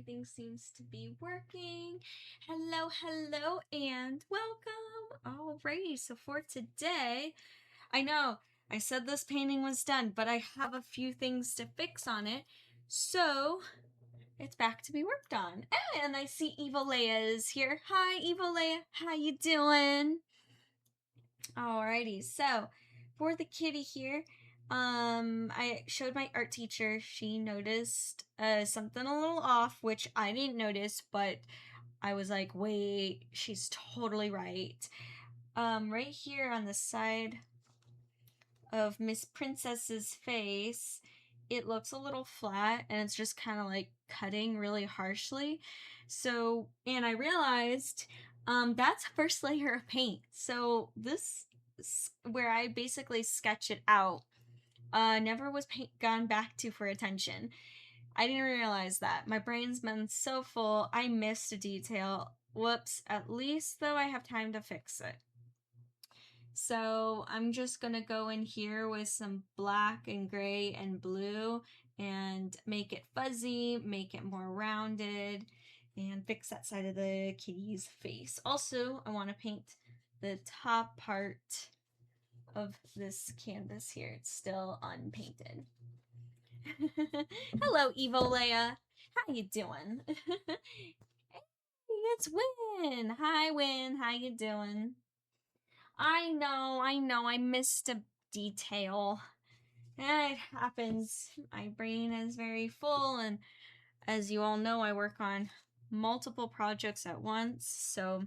everything seems to be working. Hello, hello, and welcome. Alrighty, so for today, I know I said this painting was done, but I have a few things to fix on it, so it's back to be worked on. And I see Evil Leia is here. Hi, Evil Leia. How you doing? Alrighty, so for the kitty here, I showed my art teacher. She noticed something a little off, which I didn't notice, but I was like, wait, she's totally right. Right here on the side of Miss Princess's face, it looks a little flat and it's just kind of like cutting really harshly. So, and I realized that's first layer of paint. So this where I basically sketch it out never was gone back to for attention. I didn't realize that. My brain's been so full, I missed a detail. Whoops, at least though I have time to fix it. So I'm just gonna go in here with some black and gray and blue and make it fuzzy, make it more rounded, and fix that side of the kitty's face. Also, I want to paint the top part of this canvas here. It's still unpainted. Hello, Evil Leia. How you doing? Hey, it's Win. Hi, Win. How you doing? I know, I missed a detail. It happens. My brain is very full, and as you all know, I work on multiple projects at once, so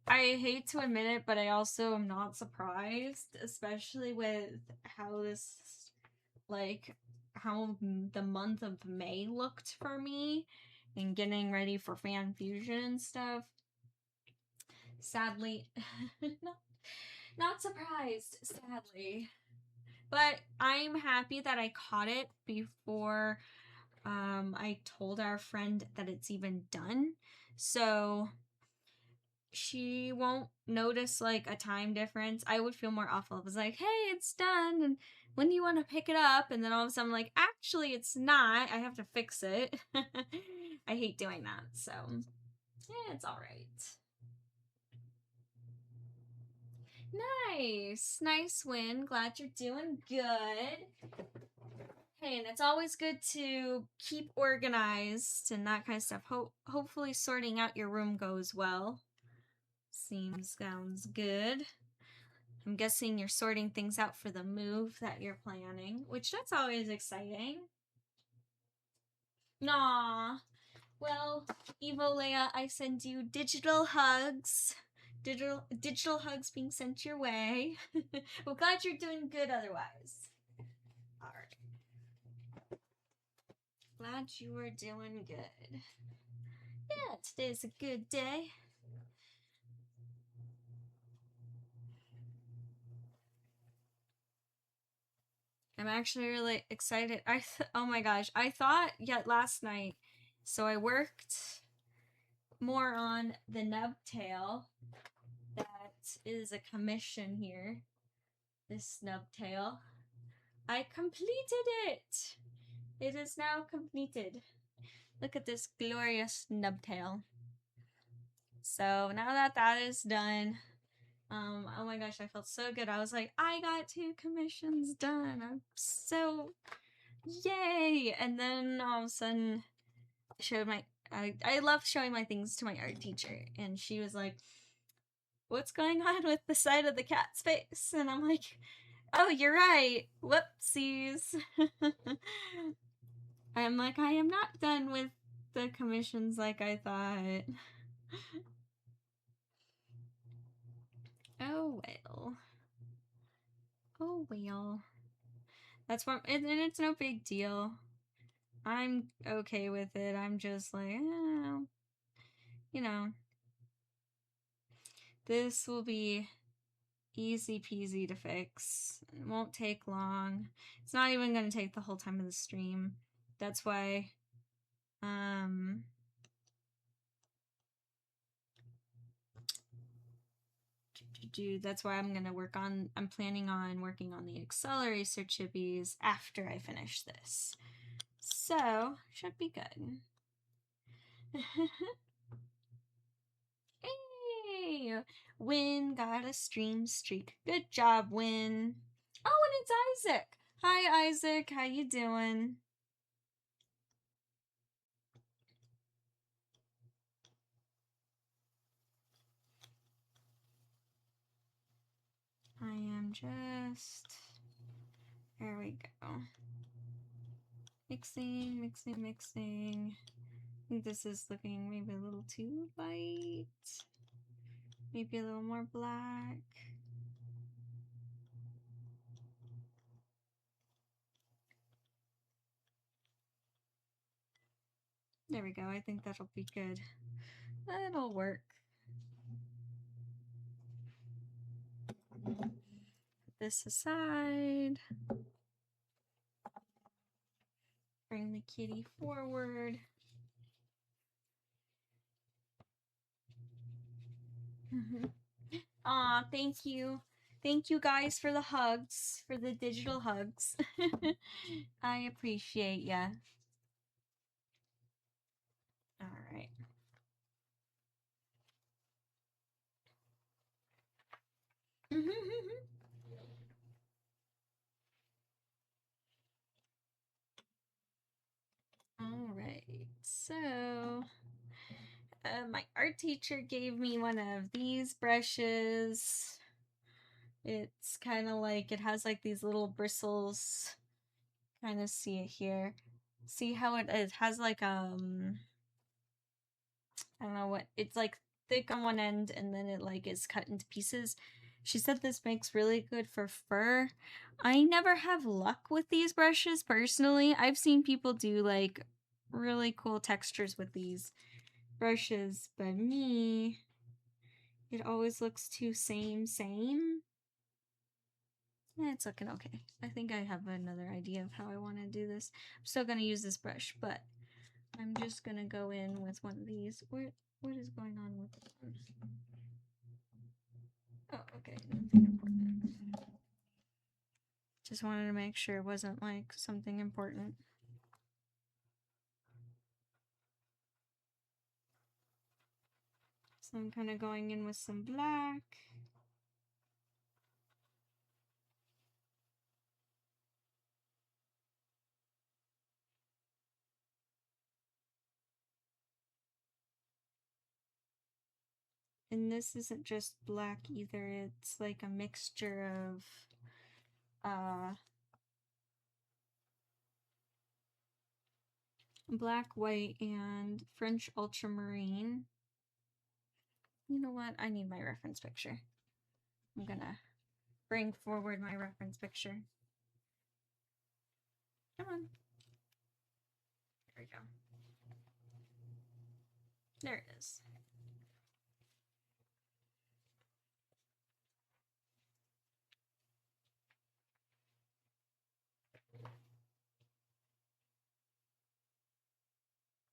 I hate to admit it, but I also am not surprised, especially with how this, like, how the month of May looked for me and getting ready for Fan Fusion and stuff. Sadly, not surprised, sadly. But I'm happy that I caught it before I told our friend that it's even done. So she won't notice like a time difference. I would feel more awful. It was like, hey, it's done. And when do you want to pick it up? And then all of a sudden, I'm like, actually, it's not. I have to fix it. I hate doing that. So, yeah, it's all right. Nice win. Glad you're doing good. Hey, and it's always good to keep organized and that kind of stuff. Hopefully sorting out your room goes well. Sounds good. I'm guessing you're sorting things out for the move that you're planning, which that's always exciting. Nah. Well, Evo Leia, I send you digital hugs. Digital hugs being sent your way. Well, glad you're doing good otherwise. Alright. Glad you are doing good. Yeah, today's a good day. I'm actually really excited. Oh my gosh, I thought yet last night. So I worked more on the nub tail. That is a commission here. This snub tail. I completed it. It is now completed. Look at this glorious nub tail. So now that that is done, oh my gosh, I felt so good. I was like, I got 2 commissions done. I'm so yay! And then all of a sudden, I love showing my things to my art teacher, and she was like, what's going on with the side of the cat's face? And I'm like, oh, you're right. Whoopsies. I'm like, I am not done with the commissions like I thought. Oh well. Oh well. That's what, and it's no big deal. I'm okay with it. I'm just like, you know, this will be easy peasy to fix. It won't take long. It's not even going to take the whole time of the stream. That's why, that's why I'm planning on working on the accelerator chippies after I finish this. So, should be good. Hey, Win got a stream streak. Good job, Win. Oh, and it's Isaac. Hi, Isaac. How you doing? I am just... There we go. Mixing, mixing, mixing. I think this is looking maybe a little too light. Maybe a little more black. There we go. I think that'll be good. That'll work. Put this aside. Bring the kitty forward. Aw, thank you. Thank you guys for the hugs, for the digital hugs. I appreciate ya. All right. All right. So, my art teacher gave me one of these brushes. It's kind of like, it has like these little bristles. Kind of see it here. See how it has like, I don't know what, it's like thick on one end and then it like is cut into pieces. She said this makes really good for fur. I never have luck with these brushes personally. I've seen people do like really cool textures with these brushes, but me, it always looks too same. It's looking okay. I think I have another idea of how I want to do this. I'm still going to use this brush, but I'm just going to go in with one of these. What is going on with this one? Oh, okay. Nothing important. Just wanted to make sure it wasn't like something important. So I'm kind of going in with some black. And this isn't just black either, it's like a mixture of black, white, and French ultramarine. You know what? I need my reference picture. I'm gonna bring forward my reference picture. Come on. There we go. There it is.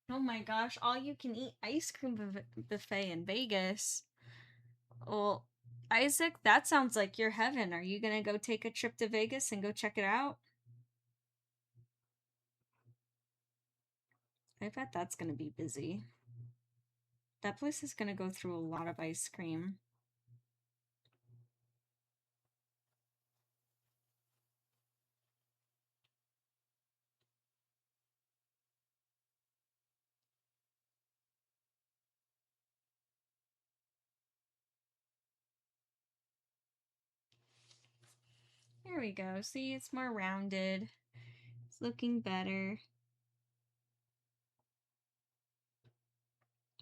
Oh my gosh, all you can eat ice cream buffet in Vegas. Well, Isaac, that sounds like your heaven. Are you gonna go take a trip to Vegas and go check it out? I bet that's gonna be busy. That place is gonna go through a lot of ice cream. There we go. See, it's more rounded. It's looking better.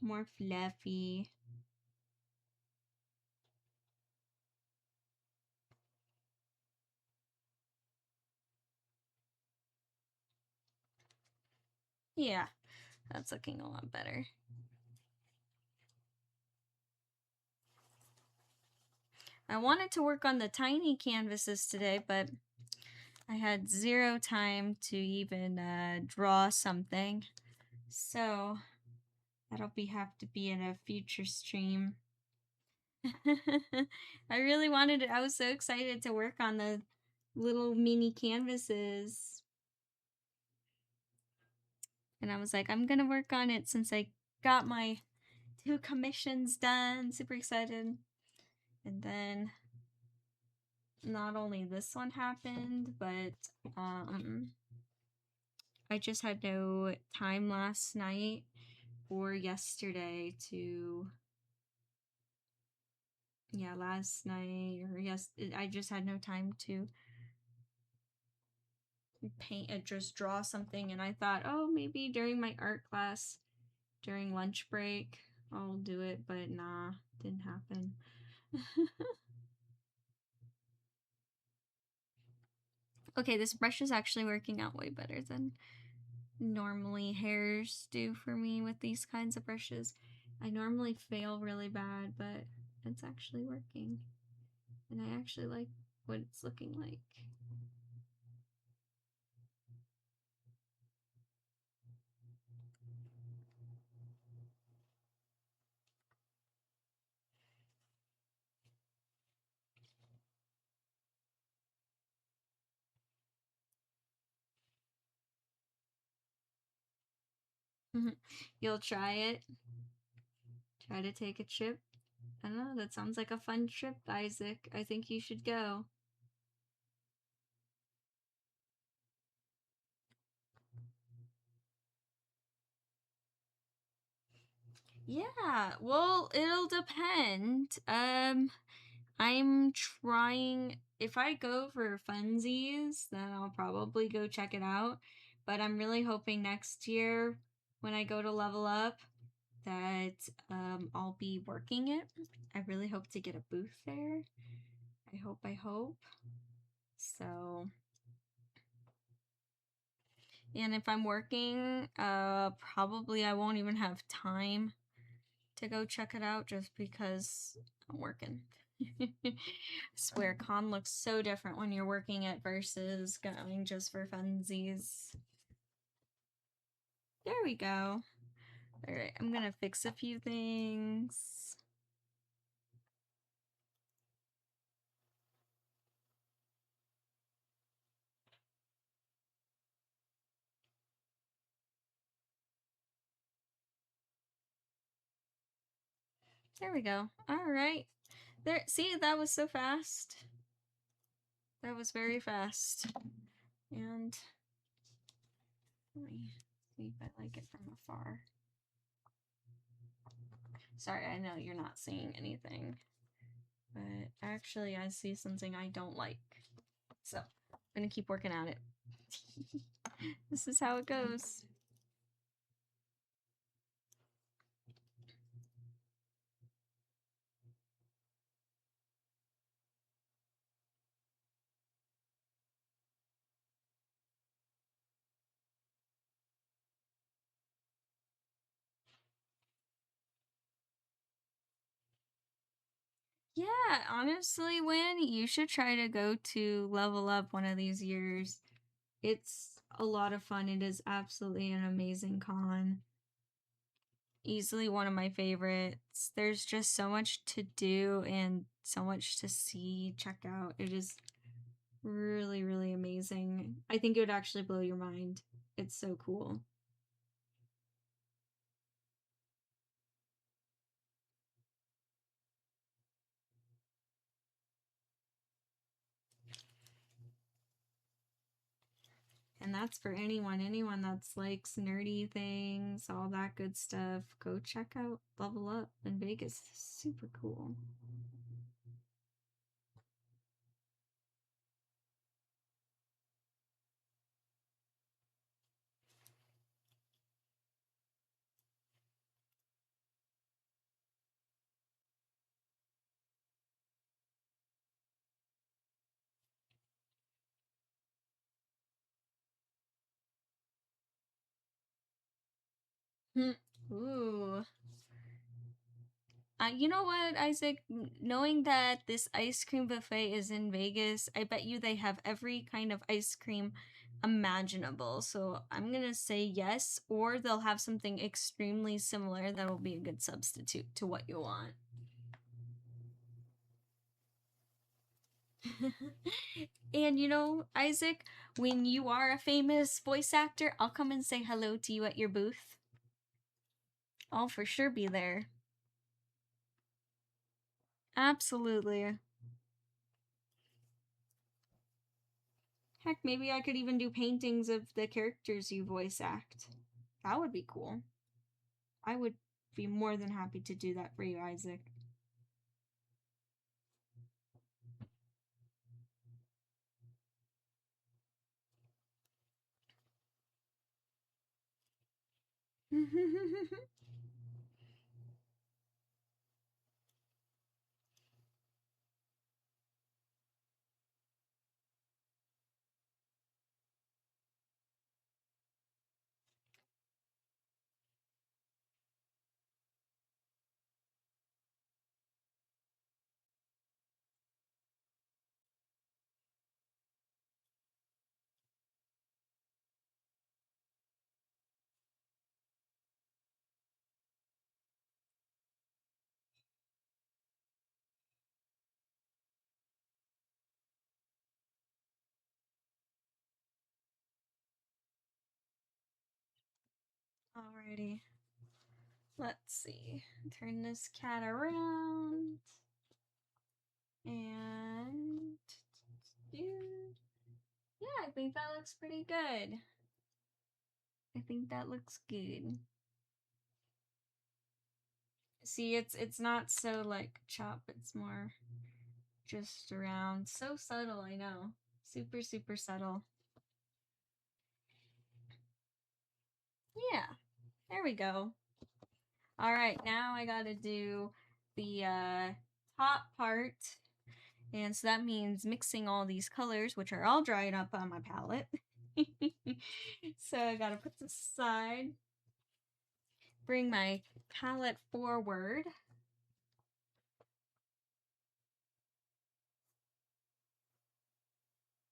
More fluffy. Yeah, that's looking a lot better. I wanted to work on the tiny canvases today, but I had zero time to even draw something. So that'll have to be in a future stream. I really wanted it. I was so excited to work on the little mini canvases. And I was like, I'm gonna work on it since I got my 2 commissions done. Super excited. And then not only this one happened, but I just had no time last night or yesterday to last night or I just had no time to paint just draw something, and I thought, oh, maybe during my art class during lunch break I'll do it, but nah, didn't happen. Okay, this brush is actually working out way better than normally hairs do for me with these kinds of brushes. I normally fail really bad, but it's actually working, and I actually like what it's looking like. You'll try it? Try to take a trip? I don't know, that sounds like a fun trip, Isaac. I think you should go. Yeah, well, it'll depend. I'm trying, if I go for funsies, then I'll probably go check it out. But I'm really hoping next year when I go to Level Up that I'll be working it. I really hope to get a booth there. I hope. So, and if I'm working, probably I won't even have time to go check it out just because I'm working. I swear, con looks so different when you're working it versus going just for funsies. There we go. Alright, I'm gonna fix a few things. There we go. Alright. There, see, that was so fast. That was very fast. And let me see if I like it from afar. Sorry, I know you're not seeing anything, but actually I see something I don't like. So, I'm gonna keep working at it. This is how it goes. Yeah, honestly, Win, you should try to go to Level Up one of these years. It's a lot of fun. It is absolutely an amazing con. Easily one of my favorites. There's just so much to do and so much to see, check out. It is really, really amazing. I think it would actually blow your mind. It's so cool. And that's for anyone that's likes nerdy things, all that good stuff. Go check out Level Up in Vegas. It's super cool. Ooh. You know what, Isaac? Knowing that this ice cream buffet is in Vegas, I bet you they have every kind of ice cream imaginable. So I'm gonna say yes, or they'll have something extremely similar that will be a good substitute to what you want. And you know, Isaac, when you are a famous voice actor, I'll come and say hello to you at your booth. I'll for sure be there. Absolutely. Heck, maybe I could even do paintings of the characters you voice act. That would be cool. I would be more than happy to do that for you, Isaac. Alrighty. Let's see. Turn this cat around. And yeah, I think that looks pretty good. I think that looks good. See, it's not so like chop, it's more just around. So subtle, I know. Super, super subtle. Yeah, there we go. All right, now I gotta do the top part. And so that means mixing all these colors, which are all dried up on my palette. So I gotta put this aside. Bring my palette forward.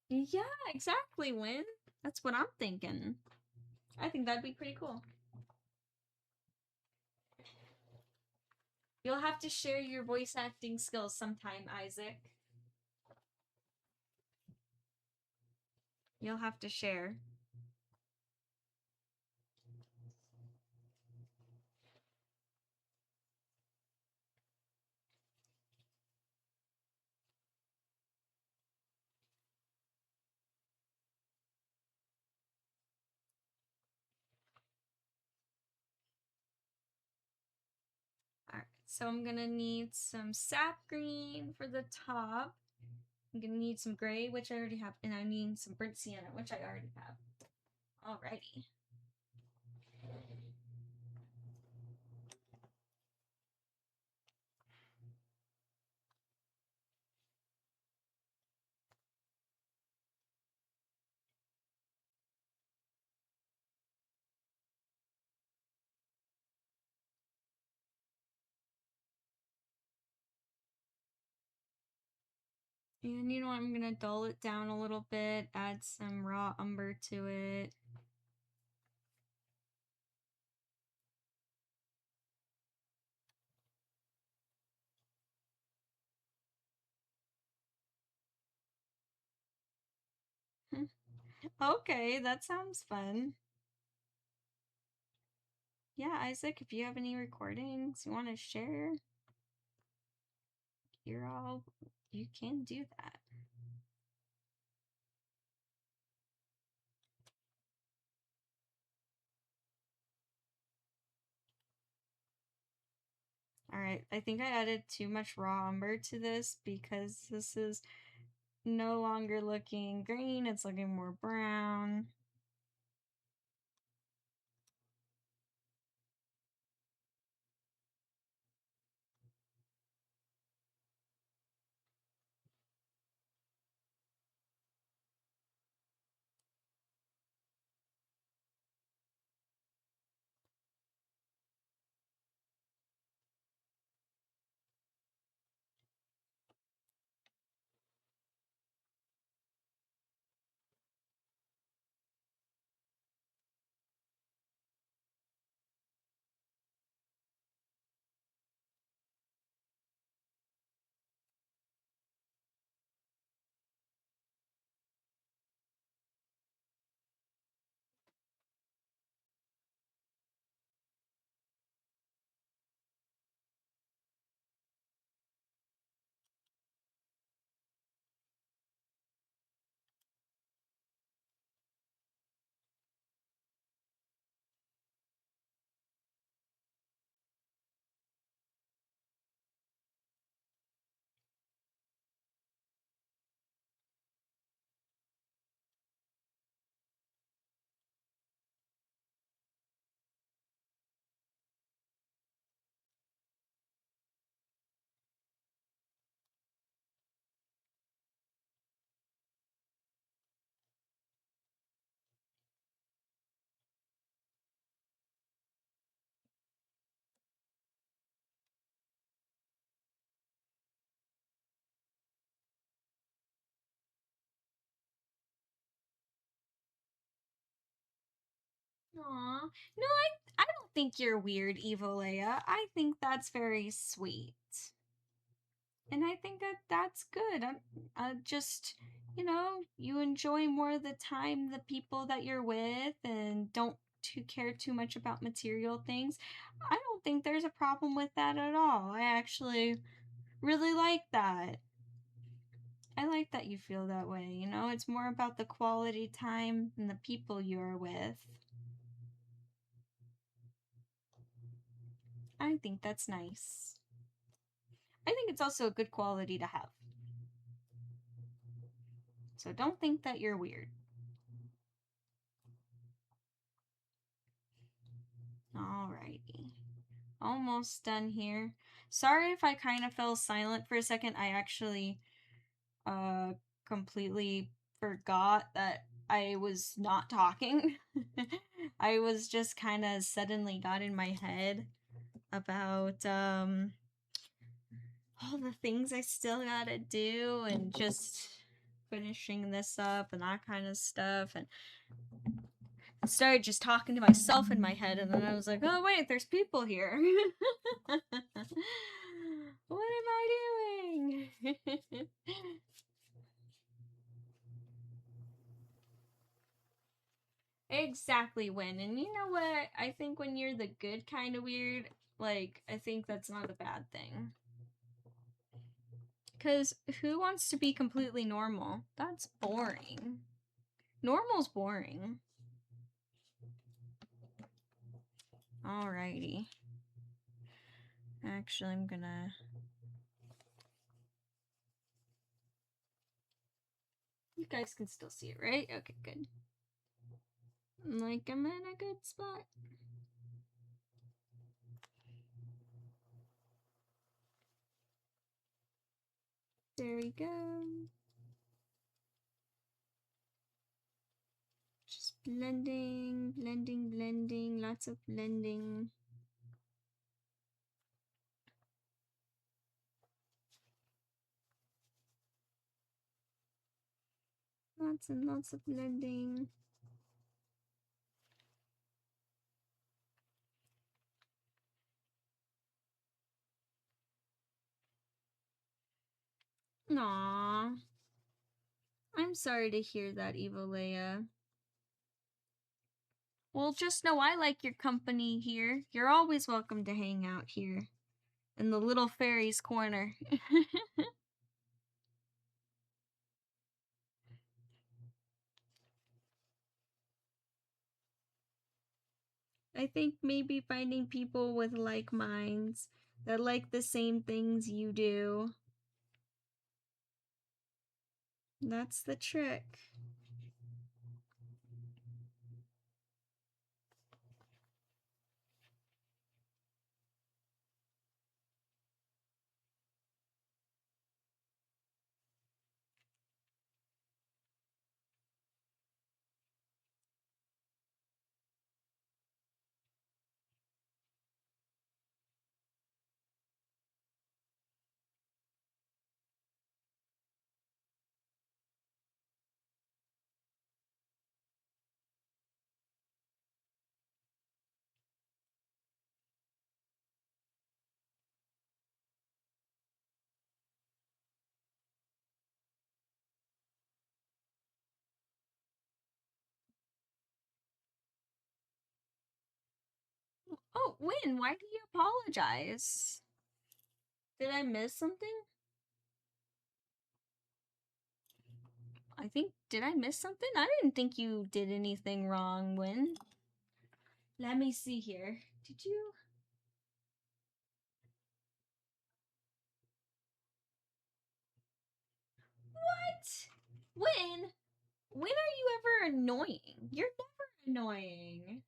Yeah, exactly, Win. That's what I'm thinking. I think that'd be pretty cool. You'll have to share your voice acting skills sometime, Isaac. You'll have to share. Alright, so I'm gonna need some sap green for the top. I'm gonna need some gray, which I already have, and I need some burnt sienna, which I already have. Alrighty. And you know what, I'm gonna dull it down a little bit, add some raw umber to it. Okay, that sounds fun. Yeah, Isaac, if you have any recordings you want to share, you can do that. Alright, I think I added too much raw umber to this because this is no longer looking green, it's looking more brown. Aw. No, I don't think you're weird, Evolea. I think that's very sweet. And I think that that's good. I just, you enjoy more of the time the people that you're with and don't care too much about material things. I don't think there's a problem with that at all. I actually really like that. I like that you feel that way. It's more about the quality time and the people you're with. I think that's nice. I think it's also a good quality to have. So don't think that you're weird. Alrighty. Almost done here. Sorry if I kind of fell silent for a second. I actually completely forgot that I was not talking. I was just kind of suddenly got in my head about all the things I still gotta do and just finishing this up and that kind of stuff. And I started just talking to myself in my head, and then I was like, oh, wait, there's people here. What am I doing? Exactly, Win. And you know what? I think when you're the good kind of weird, I think that's not a bad thing. Because who wants to be completely normal? That's boring. Normal's boring. Alrighty. Actually, I'm gonna... You guys can still see it, right? Okay, good. I'm in a good spot. There we go. Just blending, blending, blending. Lots of blending. Lots and lots of blending. Aww. I'm sorry to hear that, Evolea. Well, just know I like your company here. You're always welcome to hang out here in the little fairies corner. I think maybe finding people with like minds that like the same things you do. That's the trick. Oh, Win, why do you apologize? Did I miss something? Did I miss something? I didn't think you did anything wrong, Win. Let me see here. Did you? What? Win? When are you ever annoying? You're never annoying.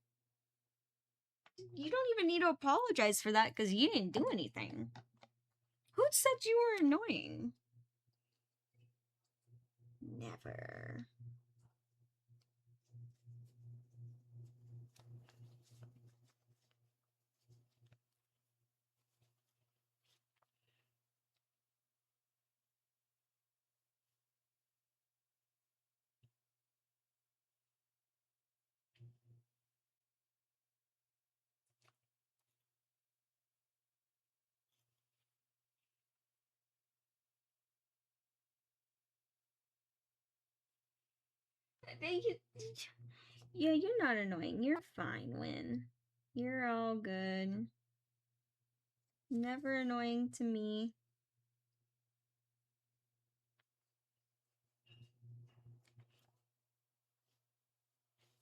You don't even need to apologize for that because you didn't do anything. Who said you were annoying? Never. Yeah, you're not annoying. You're fine, Win. You're all good. Never annoying to me.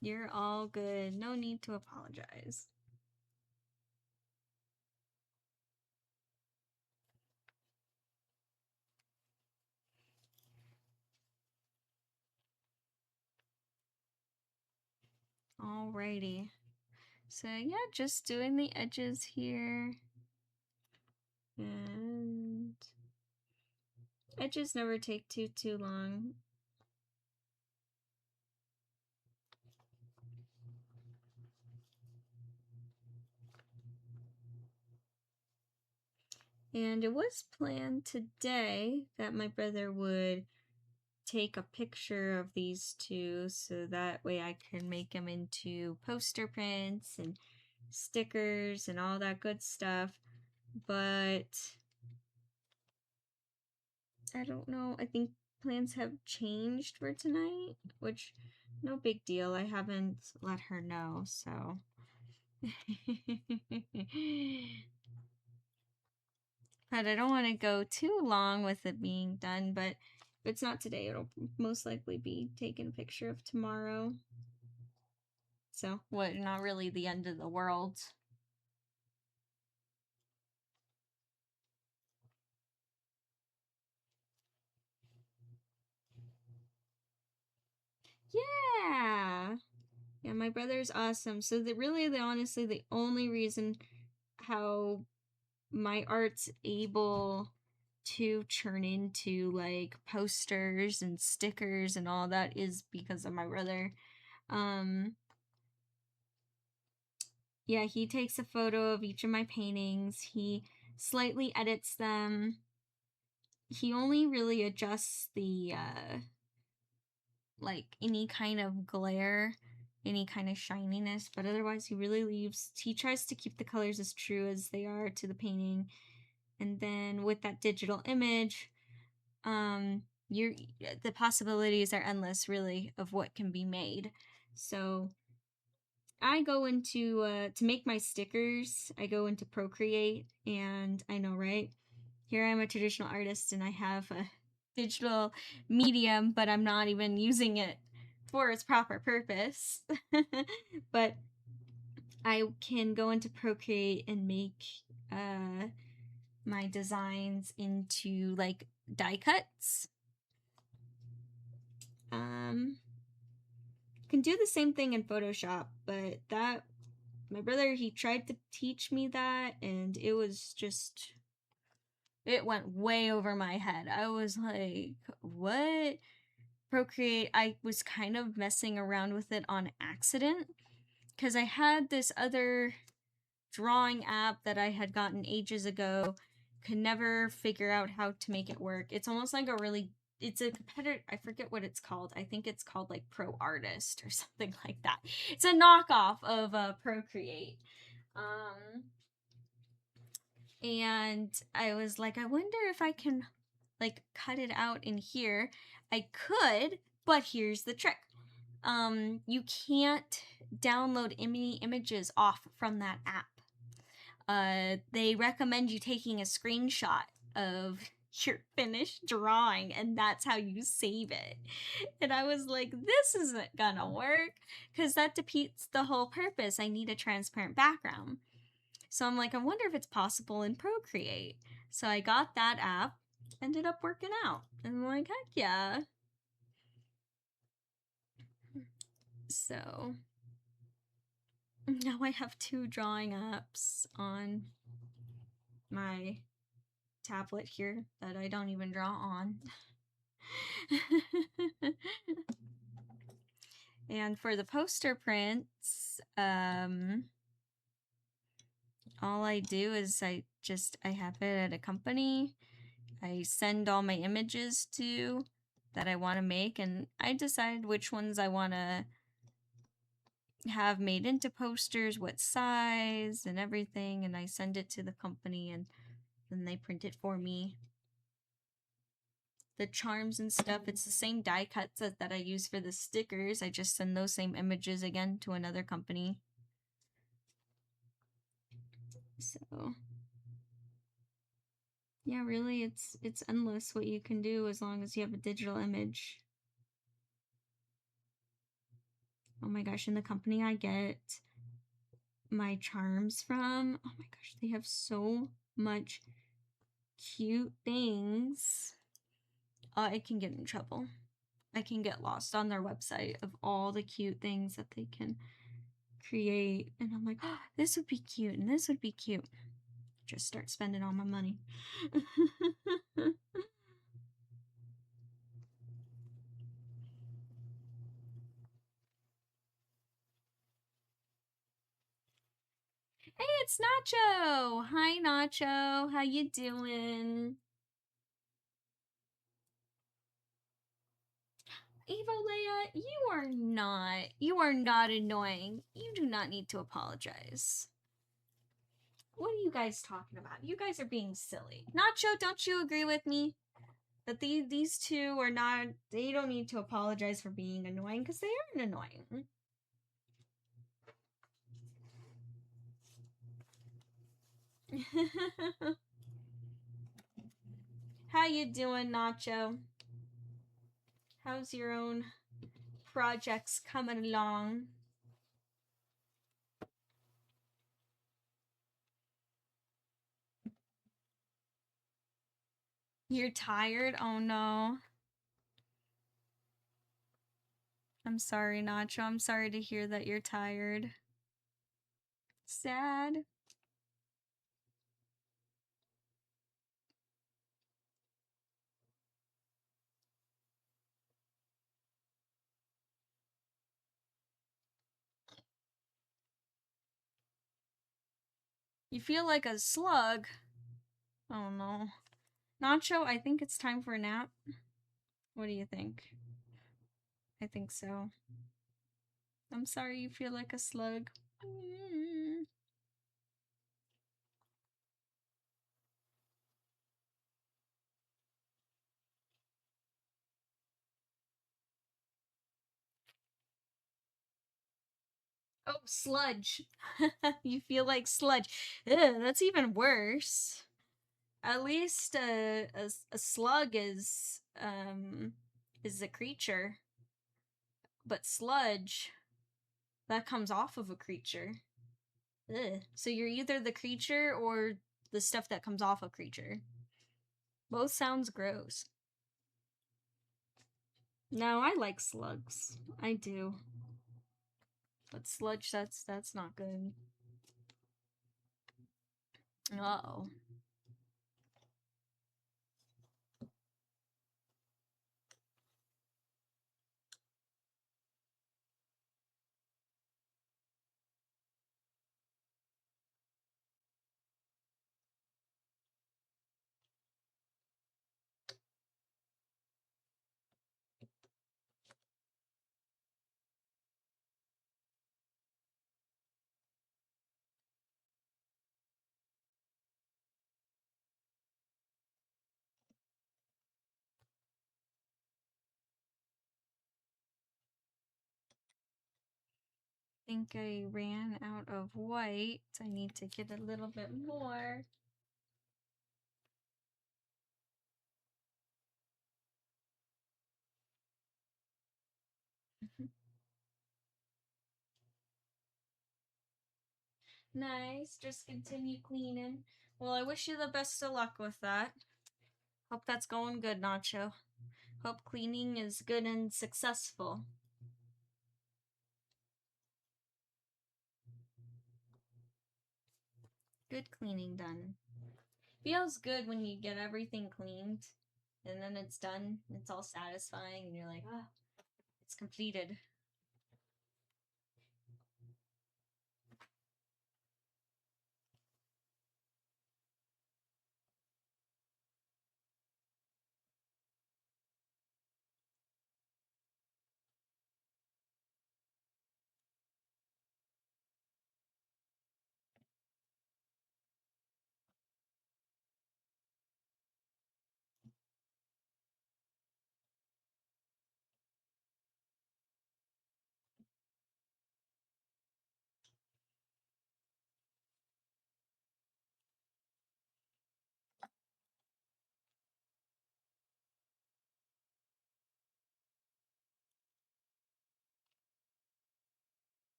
You're all good. No need to apologize. Alrighty. So yeah, just doing the edges here. And edges never take too long. And it was planned today that my brother would take a picture of these two so that way I can make them into poster prints and stickers and all that good stuff. But I don't know. I think plans have changed for tonight, which no big deal. I haven't let her know, so. But I don't want to go too long with it being done, but if it's not today, it'll most likely be taken a picture of tomorrow. So, what, not really the end of the world. Yeah. Yeah, my brother's awesome. So honestly the only reason how my art's able to turn into like posters and stickers and all that is because of my brother. Yeah, he takes a photo of each of my paintings. He slightly edits them. He only really adjusts the like any kind of glare, any kind of shininess, but otherwise he tries to keep the colors as true as they are to the painting. And then with that digital image, you're the possibilities are endless really of what can be made. So I go into to make my stickers, I go into Procreate, and I know, right? Here I'm a traditional artist and I have a digital medium, but I'm not even using it for its proper purpose. But I can go into Procreate and make my designs into like die cuts. Can do the same thing in Photoshop, but that my brother, he tried to teach me that and it was just, it went way over my head. I was like, what? Procreate, I was kind of messing around with it on accident because I had this other drawing app that I had gotten ages ago, could never figure out how to make it work. It's almost like it's a competitor. I forget what it's called. I think it's called like Pro Artist or something like that. It's a knockoff of Procreate. And I was like, I wonder if I can like cut it out in here. I could, but here's the trick. You can't download any images off from that app. They recommend you taking a screenshot of your finished drawing, and that's how you save it. And I was like, this isn't gonna work because that defeats the whole purpose. I need a transparent background. So I'm like, I wonder if it's possible in Procreate. So I got that app, ended up working out. And I'm like, heck yeah. So now I have 2 drawing apps on my tablet here that I don't even draw on. And for the poster prints, all I do is I have it at a company. I send all my images to that I want to make, and I decide which ones I want to have made into posters, what size, and everything, and I send it to the company, and then they print it for me. the charms and stuff. It's the same die cuts that I use for the stickers. I just send those same images again to another company. So yeah, really it's endless what you can do as long as you have a digital image. Oh my gosh, and the company I get my charms from, oh my gosh, they have so much cute things. I can get in trouble. I can get lost on their website of all the cute things that they can create. And I'm like, oh, this would be cute and this would be cute. Just start spending all my money. Hey, it's Nacho. Hi, Nacho. How you doing? Evo Leia, you are not annoying. You do not need to apologize. What are you guys talking about? You guys are being silly. Nacho, don't you agree with me? That these two are not, they don't need to apologize for being annoying because they aren't annoying. How you doing, Nacho? How's your own projects coming along? You're tired? Oh no. I'm sorry, Nacho. I'm sorry to hear that you're tired. Sad. You feel like a slug? Oh no. Nacho, I think it's time for a nap. What do you think? I think so. I'm sorry you feel like a slug. Oh, sludge. You feel like sludge. Ugh, that's even worse. At least a slug is a creature, but sludge that comes off of a creature. Ugh. So you're either the creature or the stuff that comes off a creature. Both sounds gross. No, I like slugs. I do. But sludge, that's not good. Uh-oh. Think I ran out of white. I need to get a little bit more. Nice. Just continue cleaning. Well, I wish you the best of luck with that. Hope that's going good, Nacho. Hope cleaning is good and successful. Good cleaning done. Feels good when you get everything cleaned and then it's done. It's all satisfying and you're like, ah, it's completed.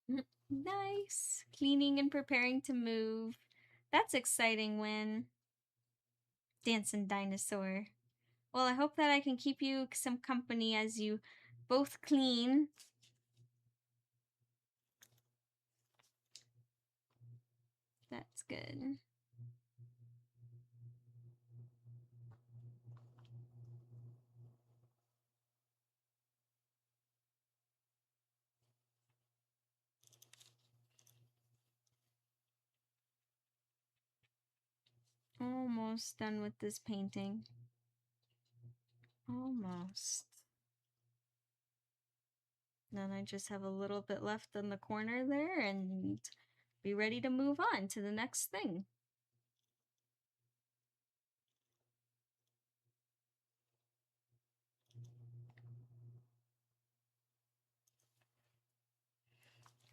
Nice. Cleaning and preparing to move. That's exciting, Win. Dancing dinosaur. Well, I hope that I can keep you some company as you both clean. That's good. Almost done with this painting. Almost. Then I just have a little bit left in the corner there and be ready to move on to the next thing.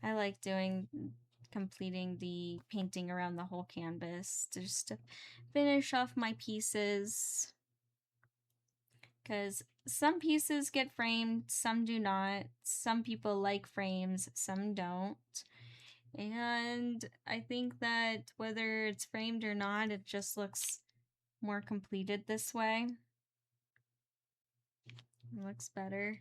I like completing the painting around the whole canvas just to finish off my pieces. Because some pieces get framed, some do not. Some people like frames, some don't. And I think that whether it's framed or not, it just looks more completed this way. It looks better.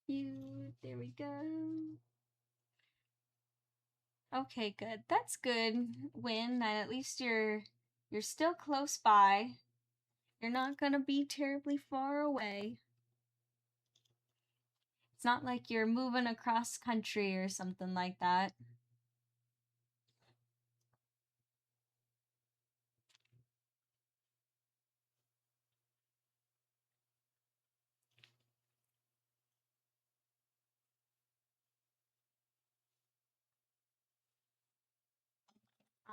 There we go. Okay, good. That's good, Win. That at least you're still close by. You're not gonna be terribly far away. It's not like you're moving across country or something like that.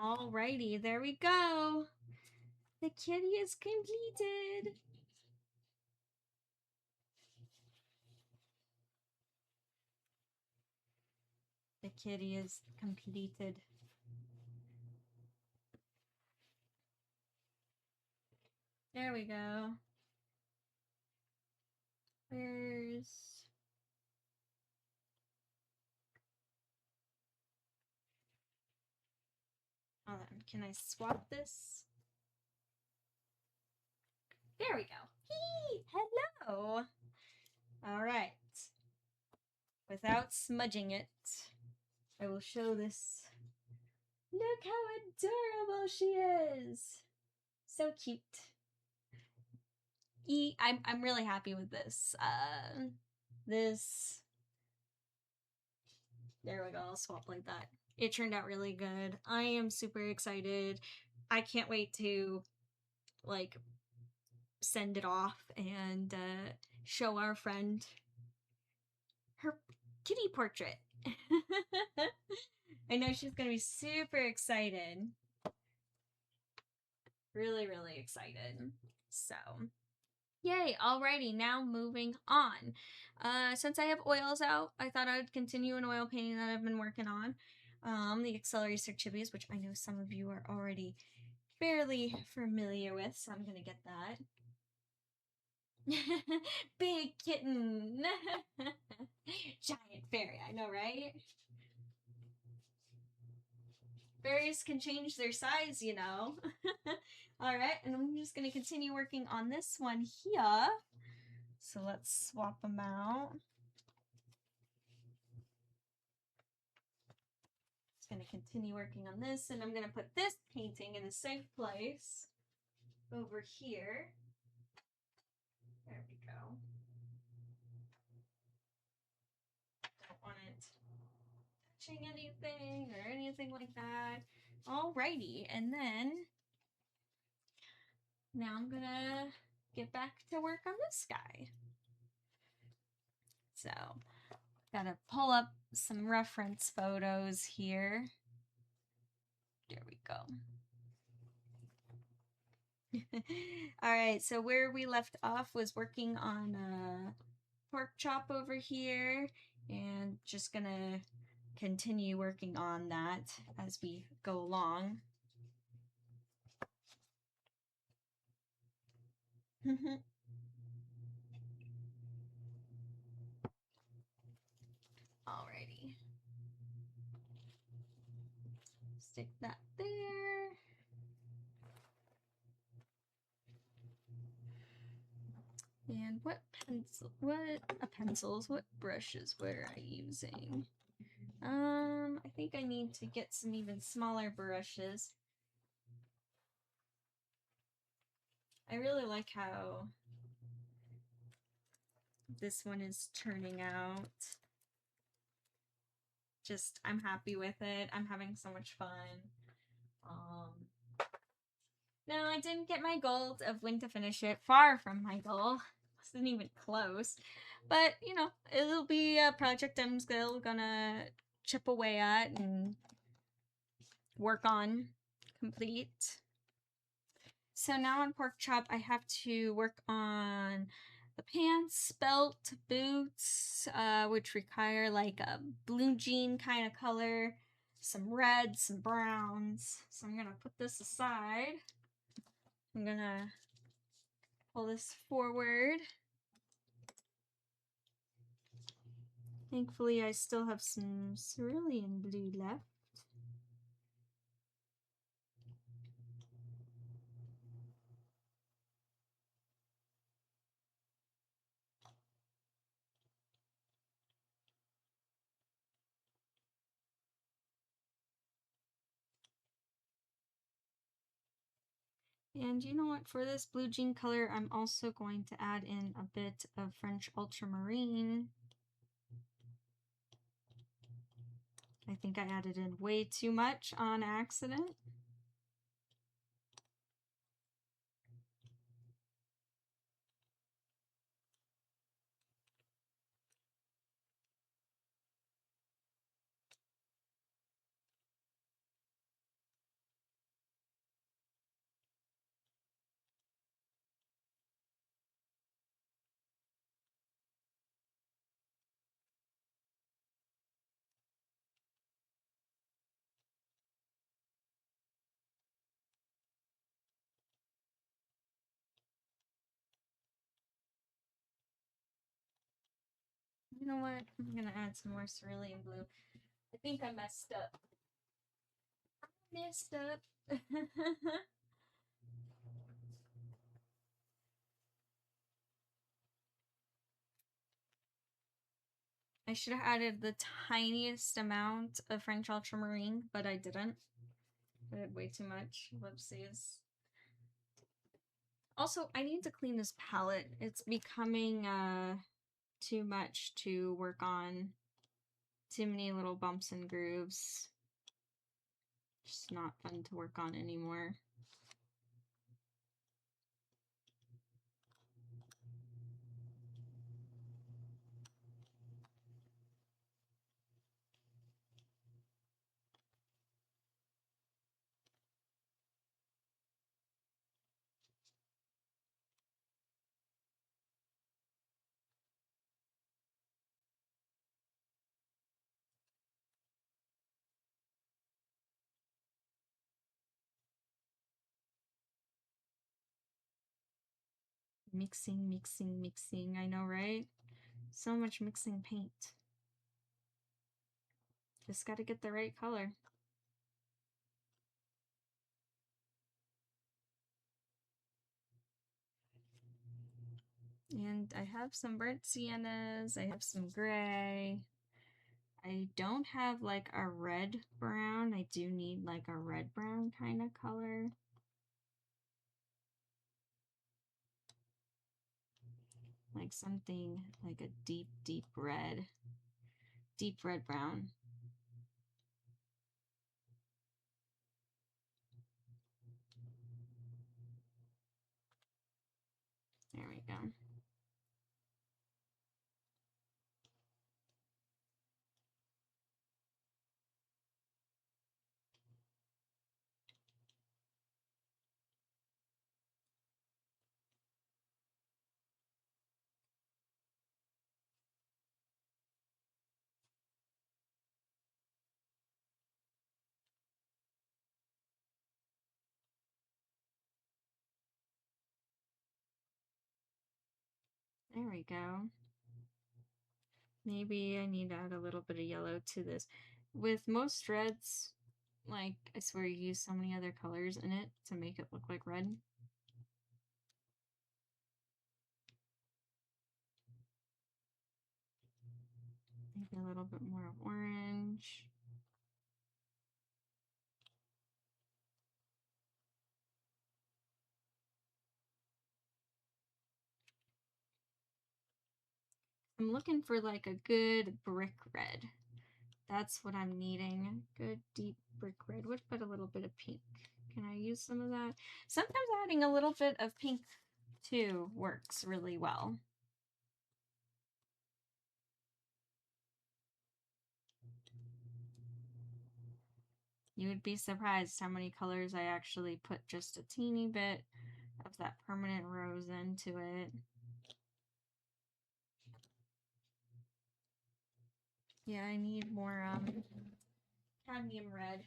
Alrighty, there we go. The kitty is completed. The kitty is completed. There we go. Where's... Hold on, can I swap this? There we go. Hee! Hello! Alright. Without smudging it, I will show this. Look how adorable she is! So cute. I'm really happy with this. This... There we go, I'll swap like that. It turned out really good. I am super excited. I can't wait to, like, send it off and show our friend her kitty portrait. I know she's gonna be super excited. Really, really excited. So, yay. Alrighty, now moving on. Since I have oils out, I thought I would continue an oil painting that I've been working on. The Accelerated Certibias, which I know some of you are already fairly familiar with, so I'm gonna get that. Big kitten. Giant fairy, I know, right? Fairies can change their size, you know. Alright, and I'm just going to continue working on this one here. So let's swap them out. Just going to continue working on this, and I'm going to put this painting in a safe place over here. There we go. Don't want it touching anything or anything like that. Alrighty, and then now I'm gonna get back to work on this guy. So, gotta pull up some reference photos here. There we go. Alright, so where we left off was working on a pork chop over here, and just gonna continue working on that as we go along. Alrighty. Stick that there. And what brushes were I using? I think I need to get some even smaller brushes. I really like how this one is turning out. Just, I'm happy with it. I'm having so much fun. No, I didn't get my goal of when to finish it. Far from my goal. Wasn't even close. But, you know, it'll be a project I'm still gonna chip away at and work on, complete. So now on pork chop, I have to work on the pants, belt, boots, which require like a blue jean kind of color, some reds, some browns. So I'm gonna put this aside. I'm gonna pull this forward. Thankfully, I still have some cerulean blue left. And you know what, for this blue jean color, I'm also going to add in a bit of French ultramarine. I think I added in way too much on accident. You know what? I'm gonna add some more cerulean blue. I think I messed up. I should have added the tiniest amount of French ultramarine, but I didn't. I did way too much. Whoopsies. Also, I need to clean this palette. It's becoming too much to work on. Too many little bumps and grooves. Just not fun to work on anymore. Mixing, mixing, mixing. I know, right? So much mixing paint. Just gotta get the right color. And I have some burnt siennas. I have some gray. I don't have like a red brown. I do need like a red brown kind of color. Like something like a deep, deep red brown. we go. There we go. Maybe I need to add a little bit of yellow to this. With most reds, like, I swear you use so many other colors in it to make it look like red. Maybe a little bit more of orange. I'm looking for like a good brick red. That's what I'm needing. Good deep brick red. What about a little bit of pink? Can I use some of that? Sometimes adding a little bit of pink too works really well. You would be surprised how many colors I actually put just a teeny bit of that permanent rose into it. Yeah, I need more cadmium red.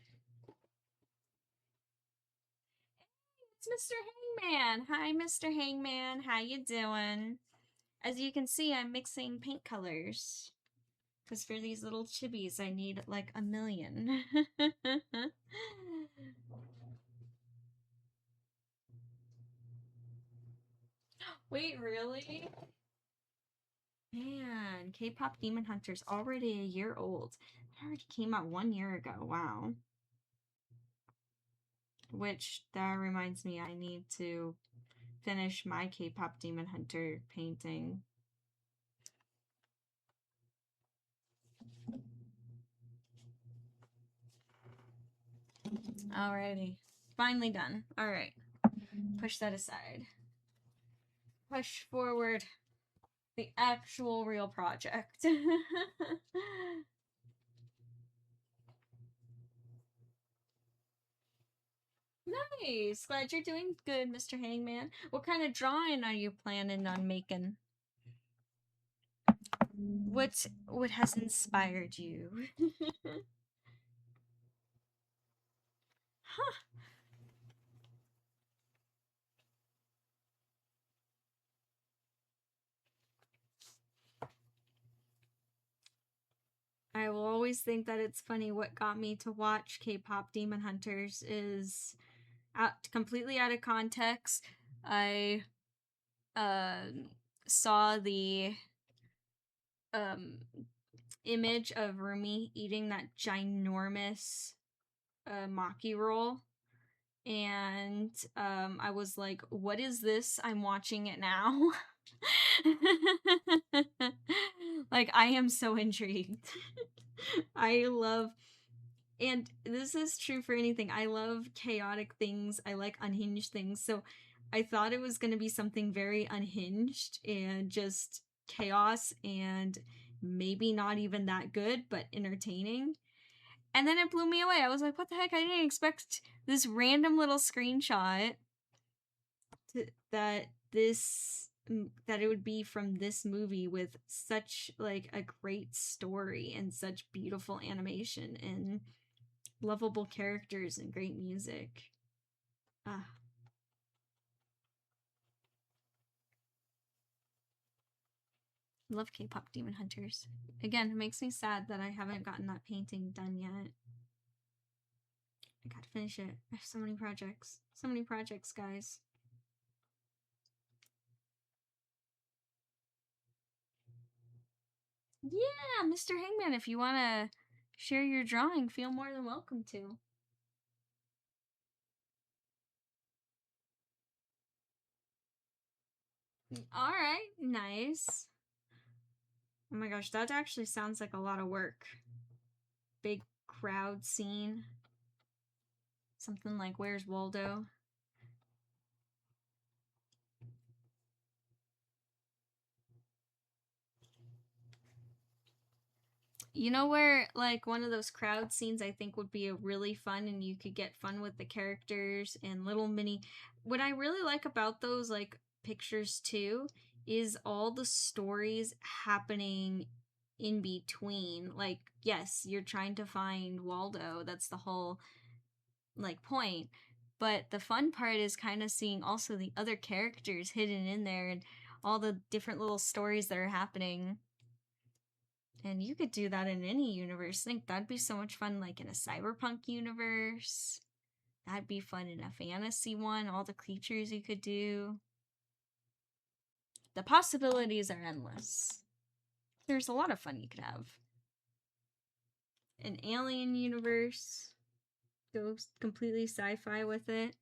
It's Mr. Hangman. Hi, Mr. Hangman. How you doing? As you can see, I'm mixing paint colors. Because for these little chibis, I need like a million. Wait, really? Man, K-pop Demon Hunter's already a year old. It already came out 1 year ago. Wow. Which, that reminds me, I need to finish my K-pop Demon Hunter painting. Alrighty. Finally done. Alright. Push that aside. Push forward the actual real project. Nice. Glad you're doing good, Mr. Hangman. What kind of drawing are you planning on making? What has inspired you? Huh. I will always think that it's funny. What got me to watch K-pop Demon Hunters is completely out of context. I saw the um, image of Rumi eating that ginormous maki roll, and I was like, what is this? I'm watching it now. Like, I am so intrigued. I love, and this is true for anything, I love chaotic things, I like unhinged things, so I thought it was going to be something very unhinged and just chaos and maybe not even that good, but entertaining. And then it blew me away. I was like, what the heck? I didn't expect this random little screenshot that it would be from this movie with such like a great story and such beautiful animation and lovable characters and great music. Ah. Love K-pop Demon Hunters. Again, it makes me sad that I haven't gotten that painting done yet. I gotta finish it. I have so many projects. So many projects, guys. Yeah, Mr. Hangman, if you want to share your drawing, feel more than welcome to. Alright, nice. Oh my gosh, that actually sounds like a lot of work. Big crowd scene. Something like Where's Waldo? You know where, like, one of those crowd scenes I think would be a really fun and you could get fun with the characters and little mini. What I really like about those, like, pictures too is all the stories happening in between. Like, yes, you're trying to find Waldo. That's the whole, like, point. But the fun part is kind of seeing also the other characters hidden in there and all the different little stories that are happening. And you could do that in any universe. I think that'd be so much fun, like in a cyberpunk universe. That'd be fun in a fantasy one, all the creatures you could do. The possibilities are endless. There's a lot of fun you could have. An alien universe, go completely sci fi with it.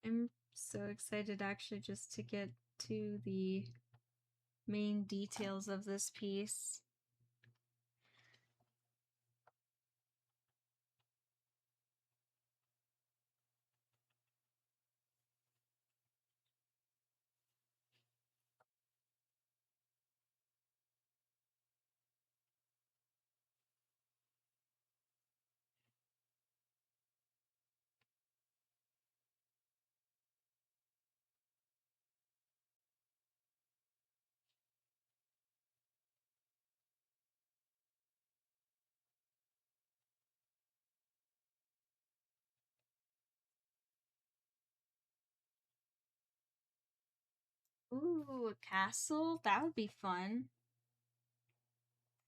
I'm so excited actually just to get to the main details of this piece. Ooh, a castle? That would be fun.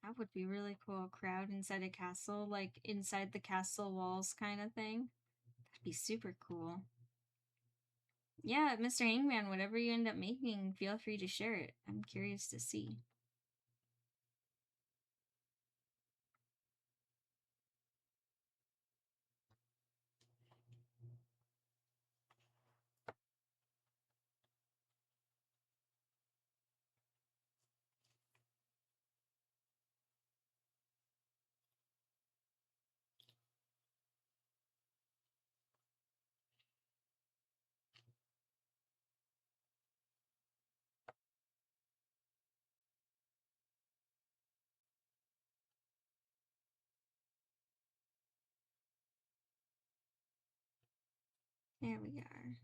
That would be really cool. A crowd inside a castle, like inside the castle walls kind of thing. That'd be super cool. Yeah, Mr. Hangman, whatever you end up making, feel free to share it. I'm curious to see. There we are.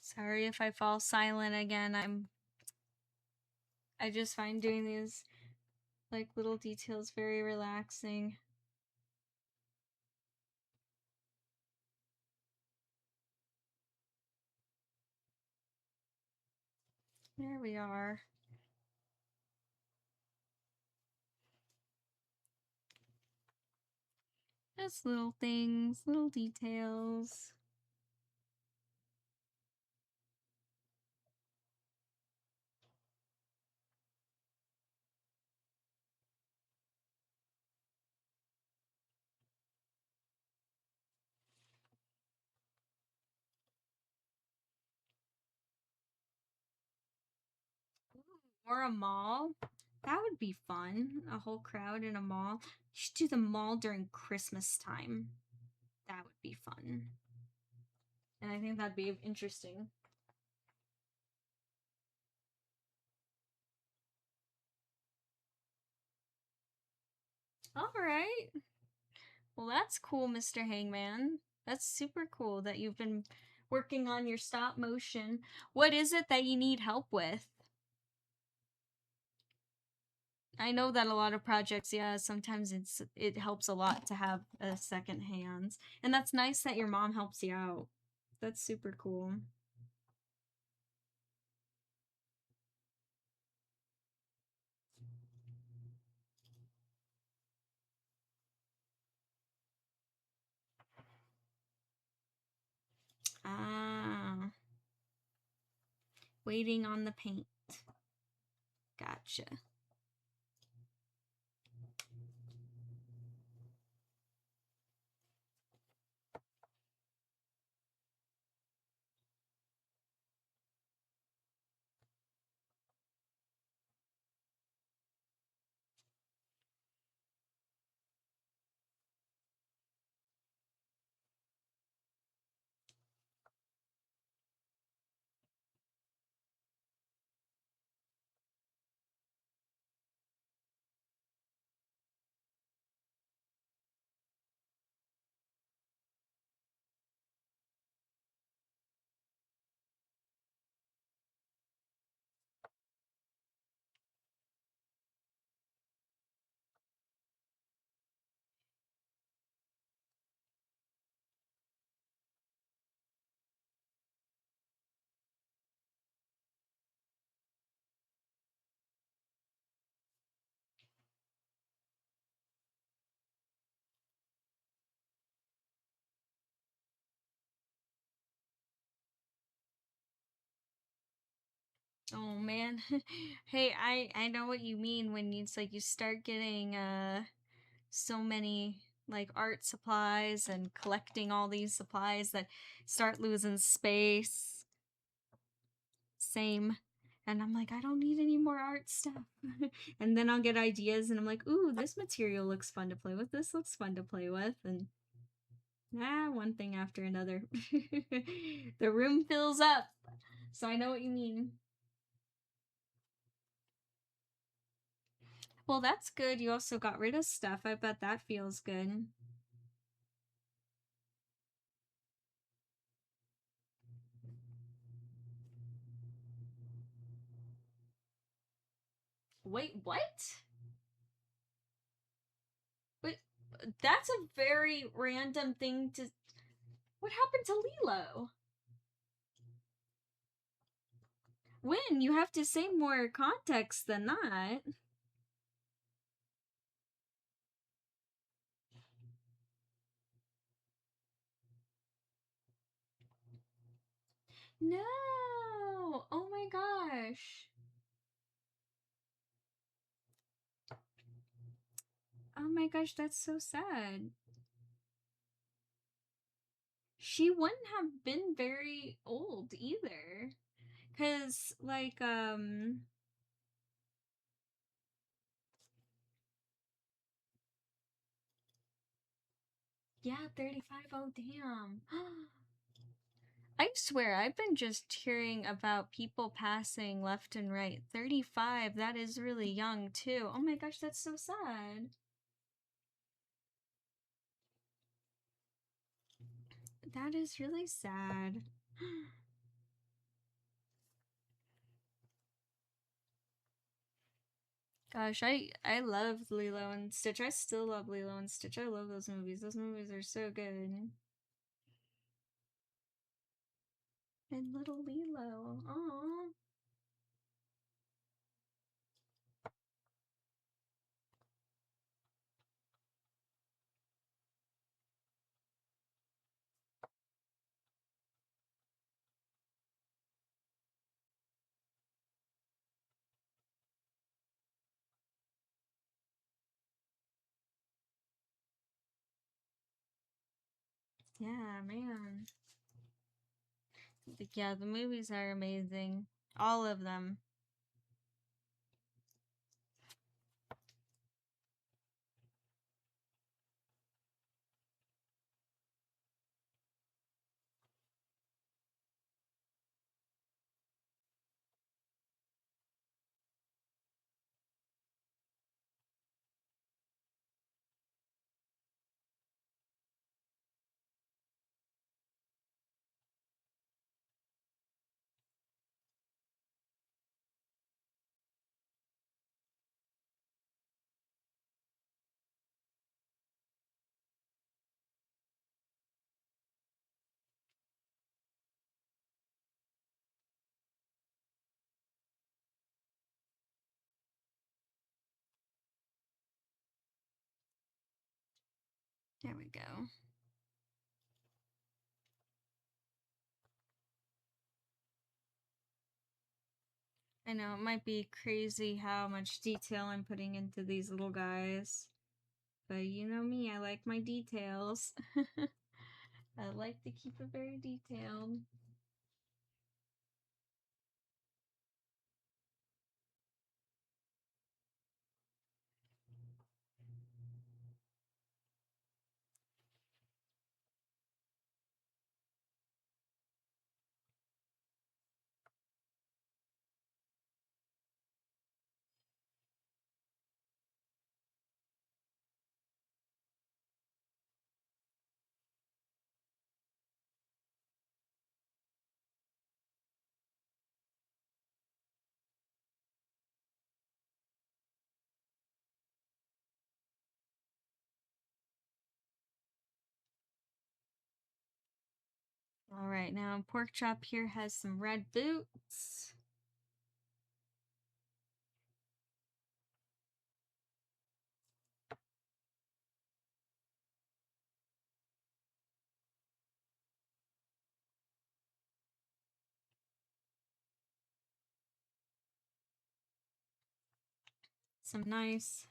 Sorry if I fall silent again. I just find doing these like little details very relaxing. There we are. Just little things, little details. Or a mall. That would be fun. A whole crowd in a mall. You should do the mall during Christmas time. That would be fun. And I think that'd be interesting. All right. Well, that's cool, Mr. Hangman. That's super cool that you've been working on your stop motion. What is it that you need help with? I know that a lot of projects, yeah, sometimes it helps a lot to have a second hand. And that's nice that your mom helps you out. That's super cool. Ah, waiting on the paint. Gotcha. Oh man. Hey, I know what you mean when it's like you start getting so many like art supplies and collecting all these supplies that start losing space. Same. And I'm like, I don't need any more art stuff. And then I'll get ideas and I'm like, ooh, this material looks fun to play with. This looks fun to play with. And one thing after another. The room fills up. So I know what you mean. Well, that's good. You also got rid of stuff. I bet that feels good. Wait, what? But that's a very random thing to. What happened to Lilo? When? You have to say more context than that. No! Oh my gosh. Oh my gosh, that's so sad. She wouldn't have been very old either. Cause like yeah, 35. Oh damn. I swear, I've been just hearing about people passing left and right. 35, that is really young too. Oh my gosh, that's so sad. That is really sad. Gosh, I love Lilo and Stitch. I still love Lilo and Stitch. I love those movies. Those movies are so good. And little Lilo. Aww. Yeah, man. Yeah, the movies are amazing. All of them. There we go. I know it might be crazy how much detail I'm putting into these little guys. But you know me, I like my details. I like to keep it very detailed. All right, now Pork Chop here has some red boots. Some nice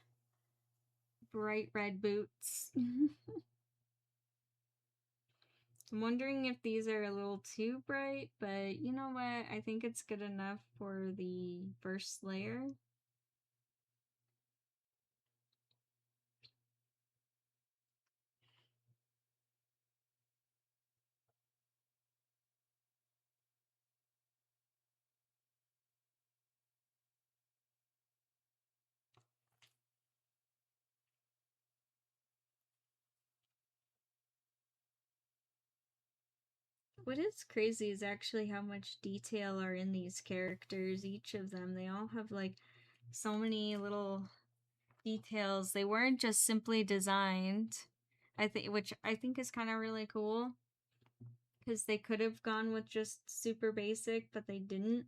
bright red boots. I'm wondering if these are a little too bright, but you know what? I think it's good enough for the first layer. What is crazy is actually how much detail are in these characters. Each of them, they all have like so many little details. They weren't just simply designed. I think, which I think is kind of really cool, because they could have gone with just super basic, but they didn't.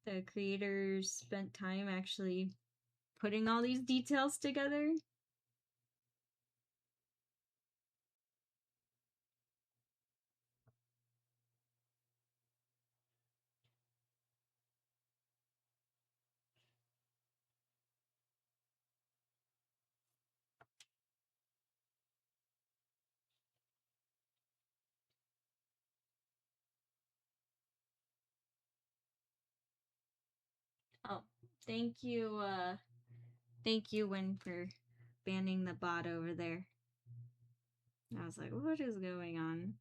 The creators spent time actually putting all these details together. Oh, thank you, Win, for banning the bot over there. I was like, what is going on?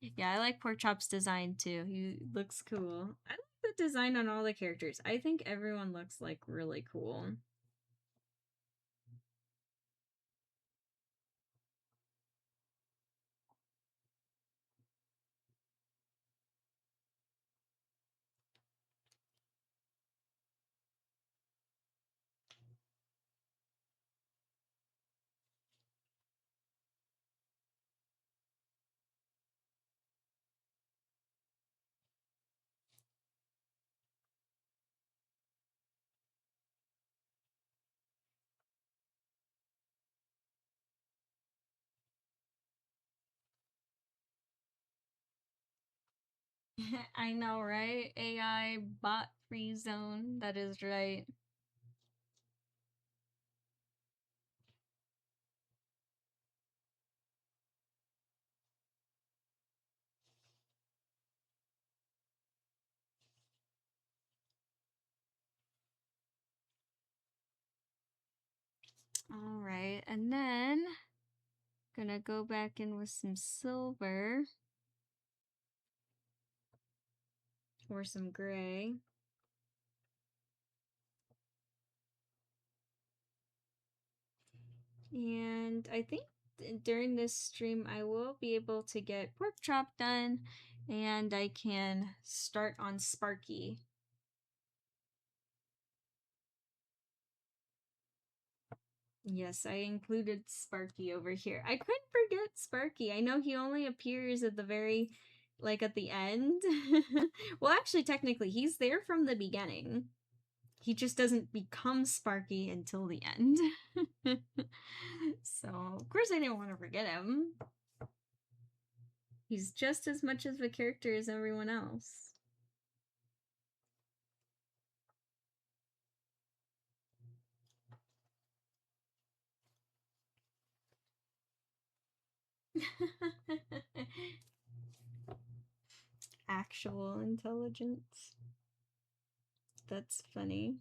Yeah, I like Porkchop's design too. He looks cool. I like the design on all the characters. I think everyone looks like really cool. I know, right? AI bot free zone. That is right. All right, and then gonna go back in with some silver or some gray. And I think during this stream I will be able to get Pork Chop done, and I can start on Sparky. Yes, I included Sparky over here. I couldn't forget Sparky. I know he only appears at the very, like, at the end. Well, actually, technically, he's there from the beginning. He just doesn't become Sparky until the end. So, of course, I didn't want to forget him. He's just as much of a character as everyone else. Actual intelligence. That's funny.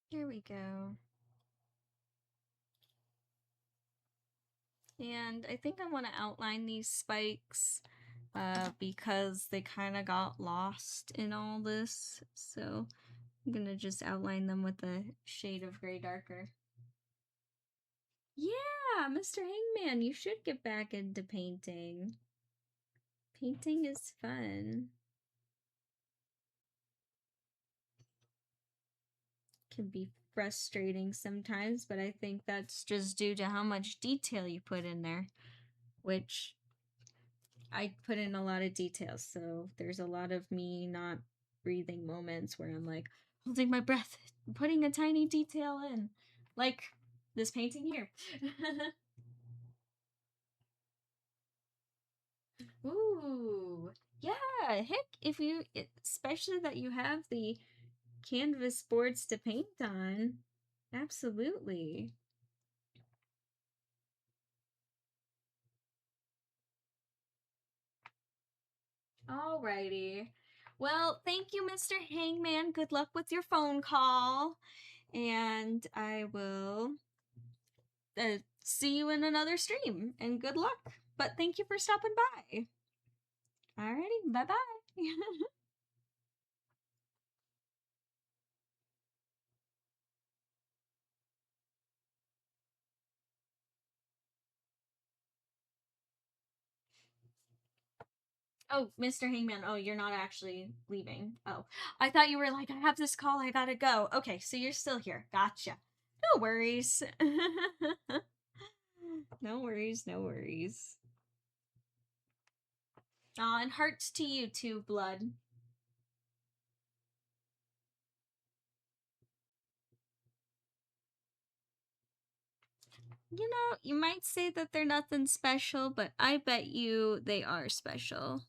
Here we go. And I think I want to outline these spikes because they kind of got lost in all this. So I'm going to just outline them with a shade of gray darker. Yeah, Mr. Hangman, you should get back into painting. Painting is fun. Can be frustrating sometimes, but I think that's just due to how much detail you put in there, which I put in a lot of details. So there's a lot of me not breathing moments where I'm like holding my breath, putting a tiny detail in, like this painting here. Ooh, yeah, heck, if you, especially that you have the canvas boards to paint on, absolutely. Alrighty. Well, thank you, Mr. Hangman. Good luck with your phone call. And I will see you in another stream. And good luck. But thank you for stopping by. Alrighty. Bye bye. Oh, Mr. Hangman. Oh, you're not actually leaving. Oh, I thought you were like, I have this call. I gotta go. Okay, so you're still here. Gotcha. No worries. No worries. No worries. Aw, and hearts to you too, Blood. You know, you might say that they're nothing special, but I bet you they are special.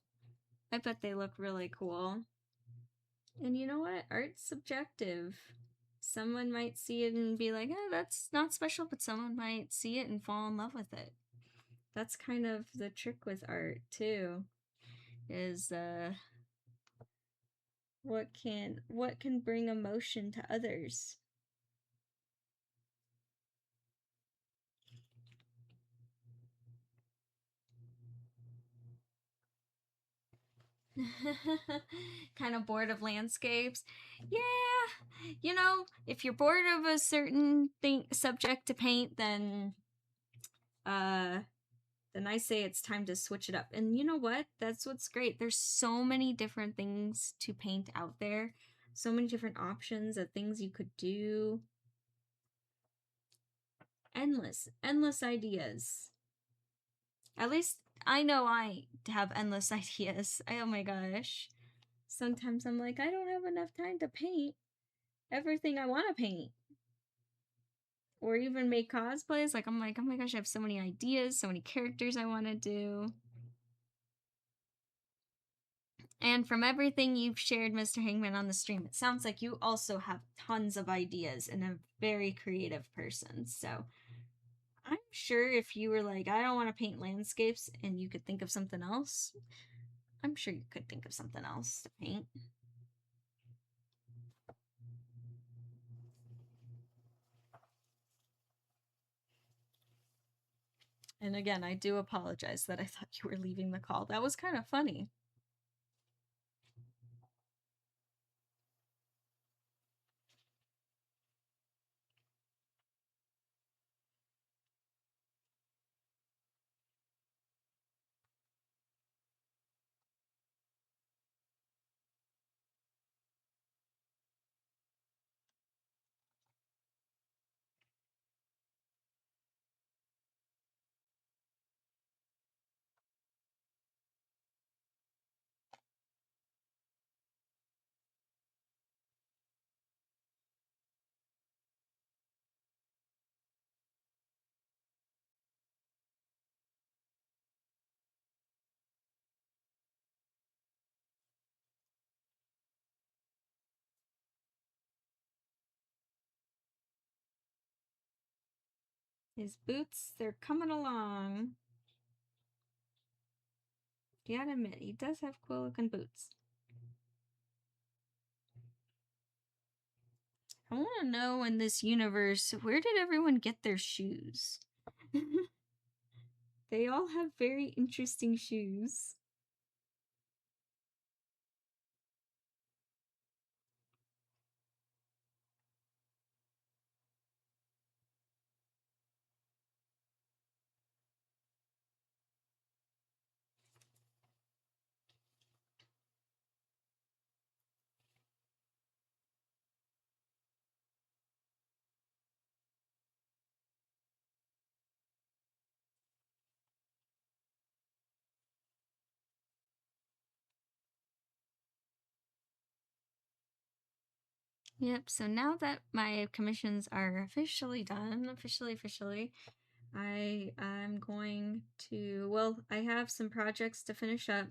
I bet they look really cool. And you know what? Art's subjective. Someone might see it and be like, oh, that's not special, but someone might see it and fall in love with it. That's kind of the trick with art, too. Is what can bring emotion to others? Kind of bored of landscapes. Yeah, you know, if you're bored of a certain thing subject to paint, uh then I say it's time to switch it up. And you know what? That's what's great. There's so many different things to paint out there. So many different options of things you could do. Endless ideas. At least I know I have endless ideas. Oh my gosh. sometimes I'm like, I don't have enough time to paint everything I want to paint. Or even make cosplays. Like, I'm like, oh my gosh, I have so many ideas, so many characters I want to do. And from everything you've shared, Mr. Hangman, on the stream, it sounds like you also have tons of ideas and a very creative person. So I'm sure if you were like, I don't want to paint landscapes and you could think of something else, I'm sure you could think of something else to paint. And again, I do apologize that I thought you were leaving the call. That was kind of funny. His boots, they're coming along. You gotta admit, he does have cool looking boots. I want to know in this universe, where did everyone get their shoes? They all have very interesting shoes. Yep, so now that my commissions are officially done, officially, I'm going to, well, I have some projects to finish up,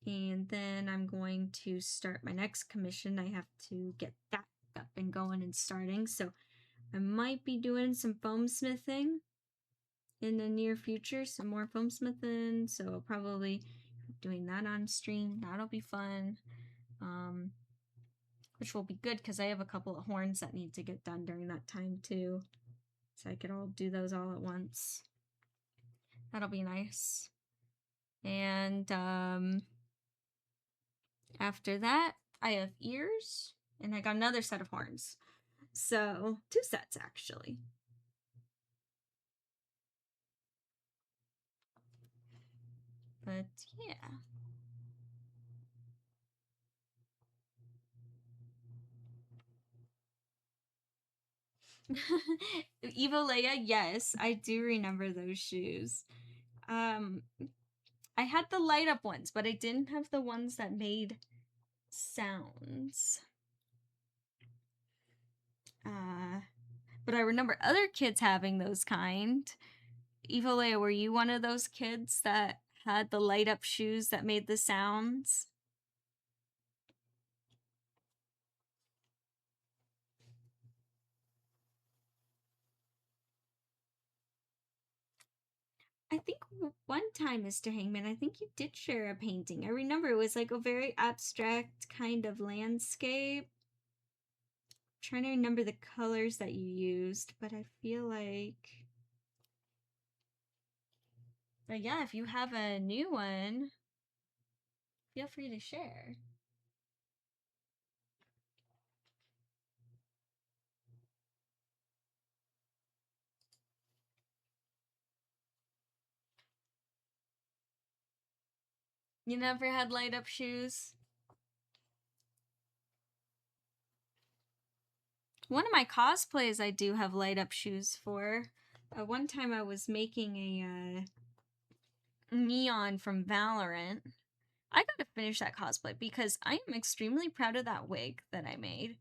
and then I'm going to start my next commission. I have to get that up and going and starting, so I might be doing some foam smithing in the near future, some more foam smithing, so I'll probably doing that on stream. That'll be fun. Which will be good because I have a couple of horns that need to get done during that time too. So I could all do those all at once. That'll be nice. And after that, I have ears and I got another set of horns. So 2 sets actually. But yeah. Evil Leia, yes, I do remember those shoes. I had the light up ones, but I didn't have the ones that made sounds. But I remember other kids having those kind. Evil Leia, were you one of those kids that had the light up shoes that made the sounds? I think one time, Mr. Hangman, I think you did share a painting. I remember it was like a very abstract kind of landscape. I'm trying to remember the colors that you used, but I feel like. But yeah, if you have a new one, feel free to share. You never had light up shoes? One of my cosplays I do have light up shoes for. One time I was making a neon from Valorant. I gotta finish that cosplay because I am extremely proud of that wig that I made.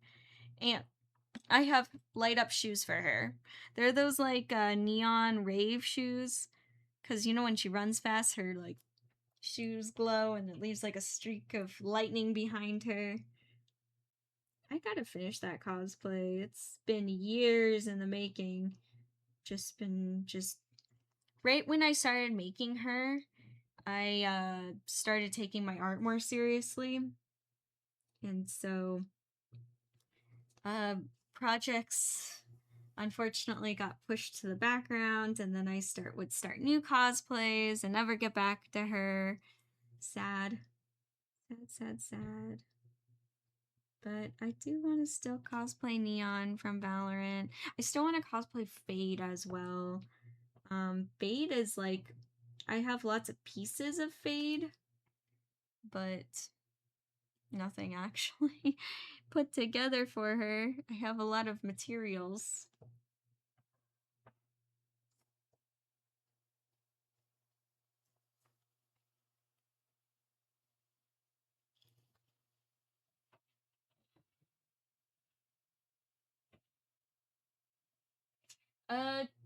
And I have light up shoes for her. They're those like neon rave shoes. Cause you know when she runs fast, her like shoes glow and it leaves like a streak of lightning behind her. I gotta finish that cosplay. It's been years in the making. Just right when I started making her, I started taking my art more seriously. And so uh projects unfortunately got pushed to the background, and then I would start new cosplays and never get back to her. Sad. Sad, sad, sad. But I do want to still cosplay Neon from Valorant. I still want to cosplay Fade as well. Fade is like, I have lots of pieces of Fade, but nothing actually put together for her. I have a lot of materials.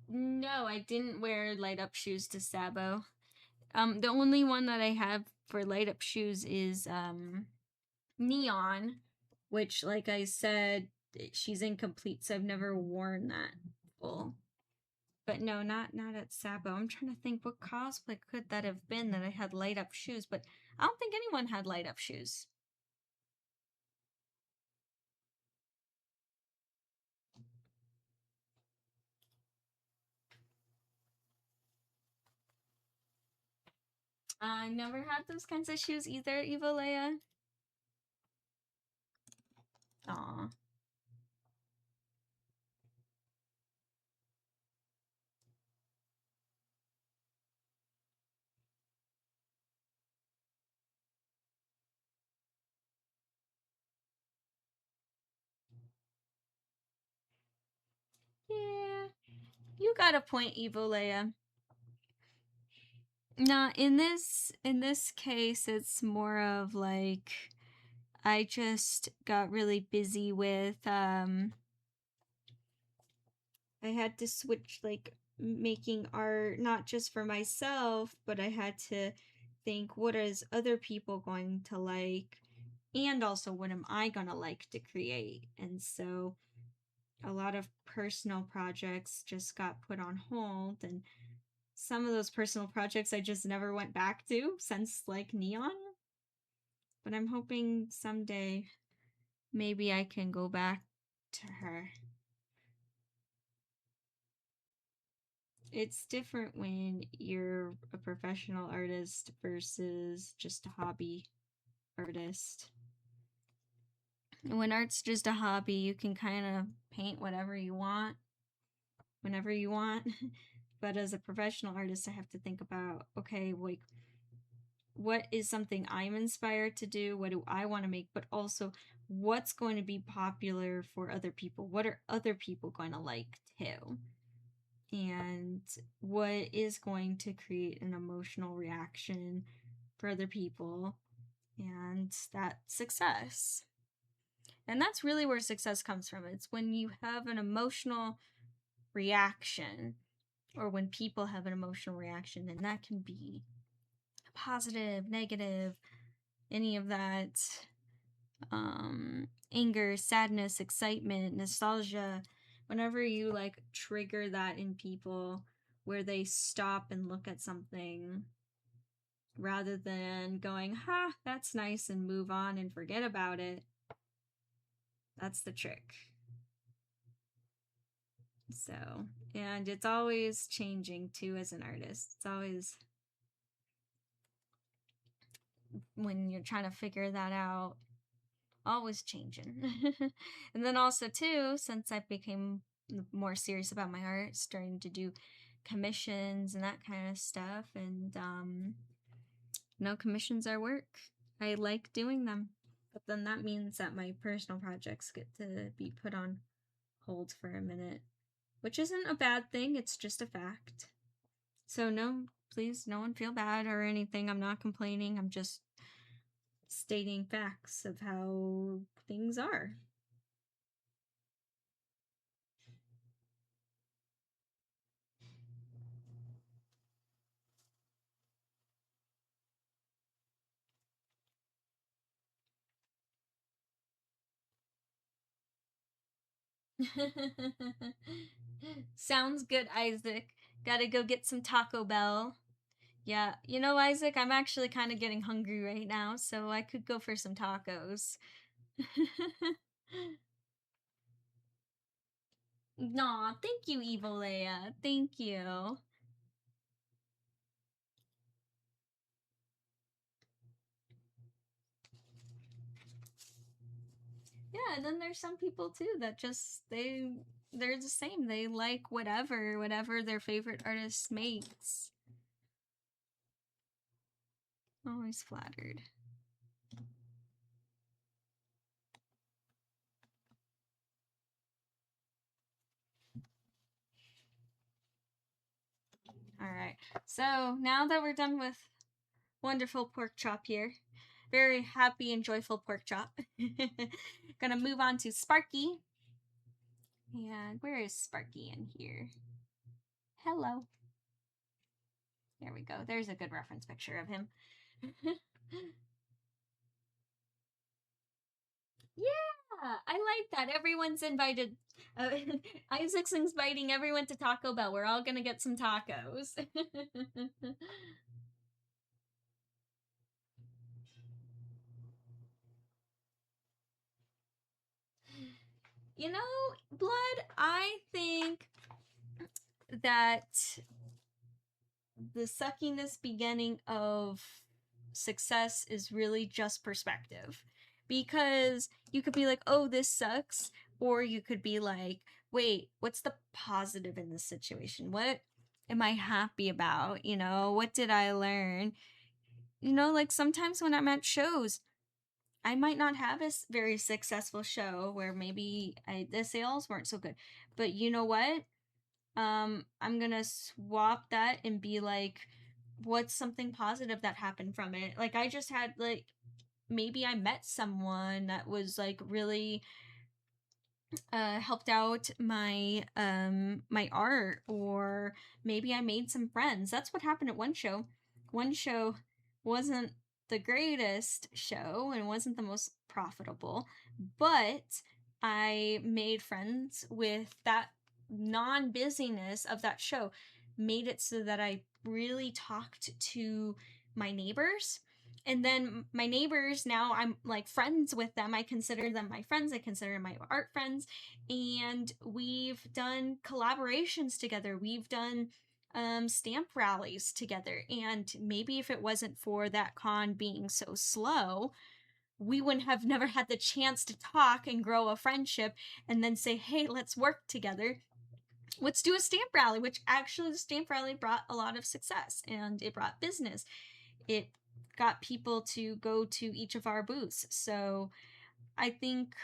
No, I didn't wear light up shoes to Sabo. The only one that I have for light up shoes is Neon, which, like I said, she's incomplete, so I've never worn that full. But no, not at Sabo. I'm trying to think what cosplay could that have been that I had light up shoes, but I don't think anyone had light up shoes. I never had those kinds of shoes either, Evolea. Aw. Yeah. You got a point, Evolea. No, in this case it's more of like I just got really busy with I had to switch like making art not just for myself, but I had to think what is other people going to like and also what am I going to like to create. And so a lot of personal projects just got put on hold, and some of those personal projects I just never went back to since like Neon. But I'm hoping someday maybe I can go back to her. It's different when you're a professional artist versus just a hobby artist. When art's just a hobby, you can kind of paint whatever you want, whenever you want. But as a professional artist, I have to think about okay, like, what is something I'm inspired to do? What do I want to make? But also, what's going to be popular for other people? What are other people going to like too? And what is going to create an emotional reaction for other people, and that success. And that's really where success comes from. It's when you have an emotional reaction, or when people have an emotional reaction, and that can be positive, negative, any of that, anger, sadness, excitement, nostalgia. Whenever you like trigger that in people where they stop and look at something rather than going, ha, that's nice, and move on and forget about it. That's the trick. So, and it's always changing too as an artist. It's always when you're trying to figure that out, always changing. And then also too, since I became more serious about my art, starting to do commissions and that kind of stuff, and no, commissions are work. I like doing them, but then that means that my personal projects get to be put on hold for a minute, which isn't a bad thing, it's just a fact. So no, please, no one feel bad or anything. I'm not complaining. I'm just stating facts of how things are. Sounds good, Isaac. Gotta go get some Taco Bell. Yeah, you know, Isaac, I'm actually kind of getting hungry right now, so I could go for some tacos. Aw, thank you, Evil Leia. Thank you. Yeah, and then there's some people too that just they're the same. They like whatever their favorite artist makes. Always flattered. All right. So now that we're done with wonderful pork chop here, very happy and joyful pork chop. Gonna move on to Sparky. And where is Sparky in here? Hello. There we go. There's a good reference picture of him. Yeah, I like that. Everyone's invited. Uh, Isaac's inviting everyone to Taco Bell. We're all gonna get some tacos. You know, Blood, I think that the suckiness beginning of success is really just perspective. Because you could be like, oh, this sucks. Or you could be like, wait, what's the positive in this situation? What am I happy about? You know, what did I learn? You know, like sometimes when I'm at shows, I might not have a very successful show where maybe the sales weren't so good. But you know what? I'm gonna swap that and be like, what's something positive that happened from it? Like I just had like maybe I met someone that was like really helped out my art, or maybe I made some friends. That's what happened at one show. One show wasn't the greatest show and wasn't the most profitable, but I made friends with that non-busyness of that show, made it so that I really talked to my neighbors. And then my neighbors, now I'm like friends with them. I consider them my friends. I consider them my art friends. And we've done collaborations together. We've done stamp rallies together. And maybe if it wasn't for that con being so slow, we wouldn't have never had the chance to talk and grow a friendship and then say, hey, let's work together. Let's do a stamp rally, which actually the stamp rally brought a lot of success and it brought business. It got people to go to each of our booths. So I think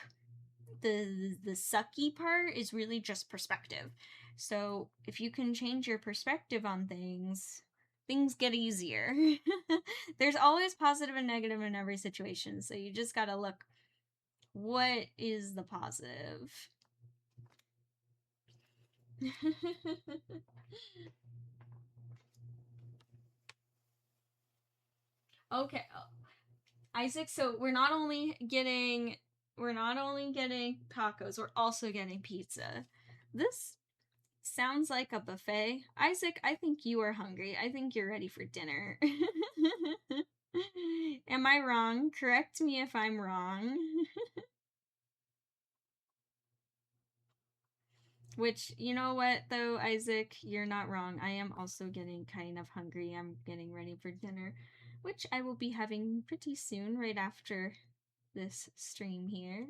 the sucky part is really just perspective. So if you can change your perspective on things, things get easier. There's always positive and negative in every situation. So you just got to look, what is the positive? Okay, Isaac, so we're not only getting tacos, we're also getting pizza. This sounds like a buffet. Isaac, I think you are hungry. I think you're ready for dinner. Am I wrong? Correct me if I'm wrong. Which, you know what, though, Isaac, you're not wrong. I am also getting kind of hungry. I'm getting ready for dinner, which I will be having pretty soon, right after this stream here.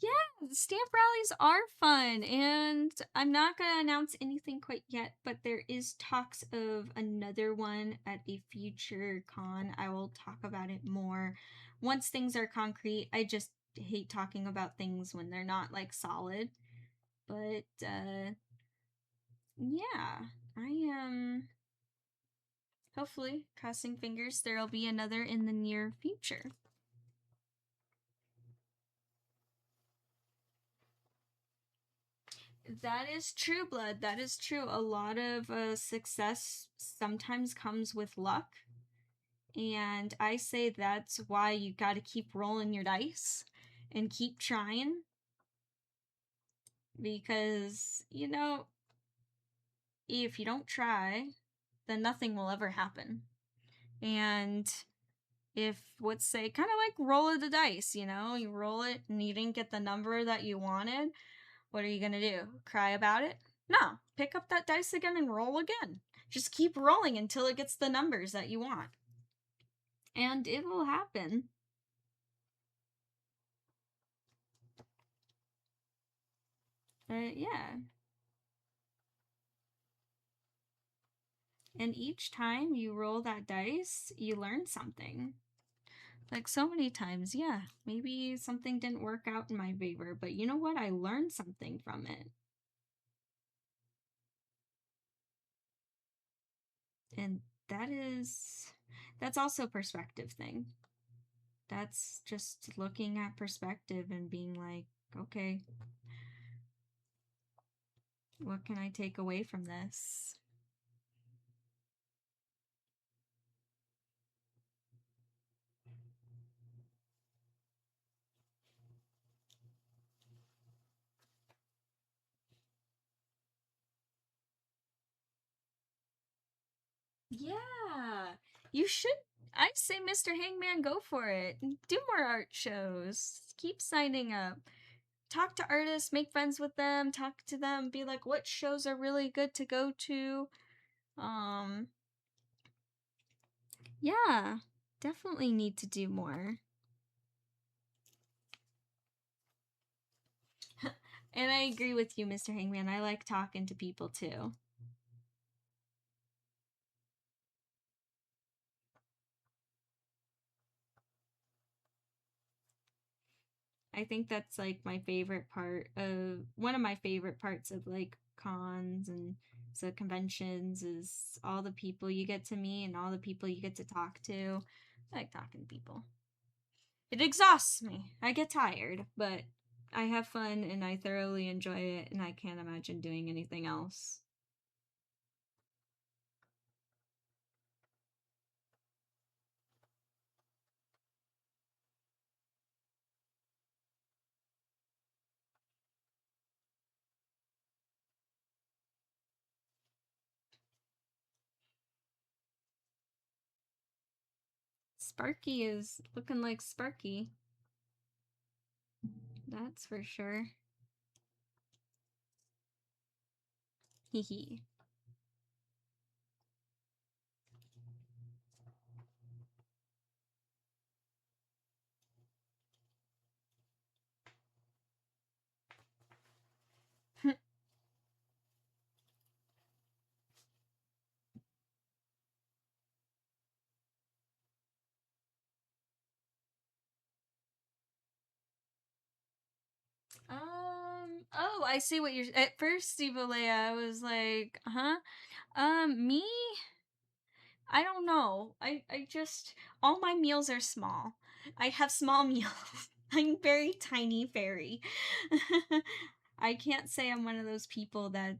Yeah, stamp rallies are fun, and I'm not gonna announce anything quite yet, but there is talks of another one at a future con. I will talk about it more once things are concrete. I just hate talking about things when they're not like solid. But yeah, I am hopefully, crossing fingers, there'll be another in the near future. That is true, Blood. That is true. A lot of success sometimes comes with luck. And I say that's why you got to keep rolling your dice and keep trying. Because, you know, if you don't try, then nothing will ever happen. And if, let's say, kind of like roll of the dice, you know, you roll it and you didn't get the number that you wanted, what are you going to do? Cry about it? No. Pick up that dice again and roll again. Just keep rolling until it gets the numbers that you want. And it will happen. Yeah. And each time you roll that dice, you learn something. Like so many times, yeah, maybe something didn't work out in my favor, but you know what? I learned something from it. And that's also a perspective thing. That's just looking at perspective and being like, okay, what can I take away from this? Yeah, you should. I say, Mr. Hangman, go for it. Do more art shows. Keep signing up. Talk to artists, make friends with them, talk to them, be like, what shows are really good to go to? Yeah, definitely need to do more. And I agree with you, Mr. Hangman. I like talking to people too. I think that's like my favorite part of one of my favorite parts of like cons and so conventions is all the people you get to meet and all the people you get to talk to. I like talking to people. It exhausts me. I get tired, but I have fun and I thoroughly enjoy it and I can't imagine doing anything else. Sparky is looking like Sparky. That's for sure. Hee hee. Oh, I see what you're. At first, Steve Olea, I was like, huh? Me? I don't know. I just. All my meals are small. I have small meals. I'm very tiny fairy. I can't say I'm one of those people that,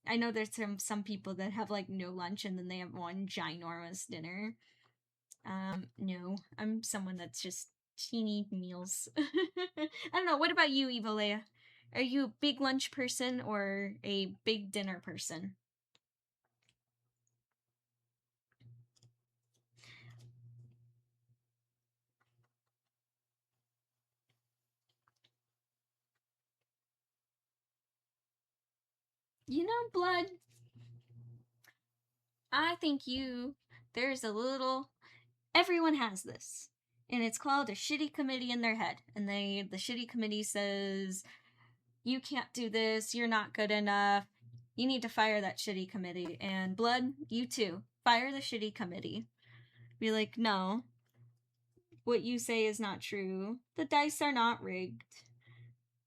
I know there's some people that have like no lunch and then they have one ginormous dinner. No, I'm someone that's just teeny meals. I don't know. What about you, Evalea? Are you a big lunch person or a big dinner person? You know, Blood, I think there's a little, everyone has this. And it's called a shitty committee in their head. And the shitty committee says, you can't do this, you're not good enough, you need to fire that shitty committee. And Blood, you too. Fire the shitty committee. Be like, no, what you say is not true. The dice are not rigged.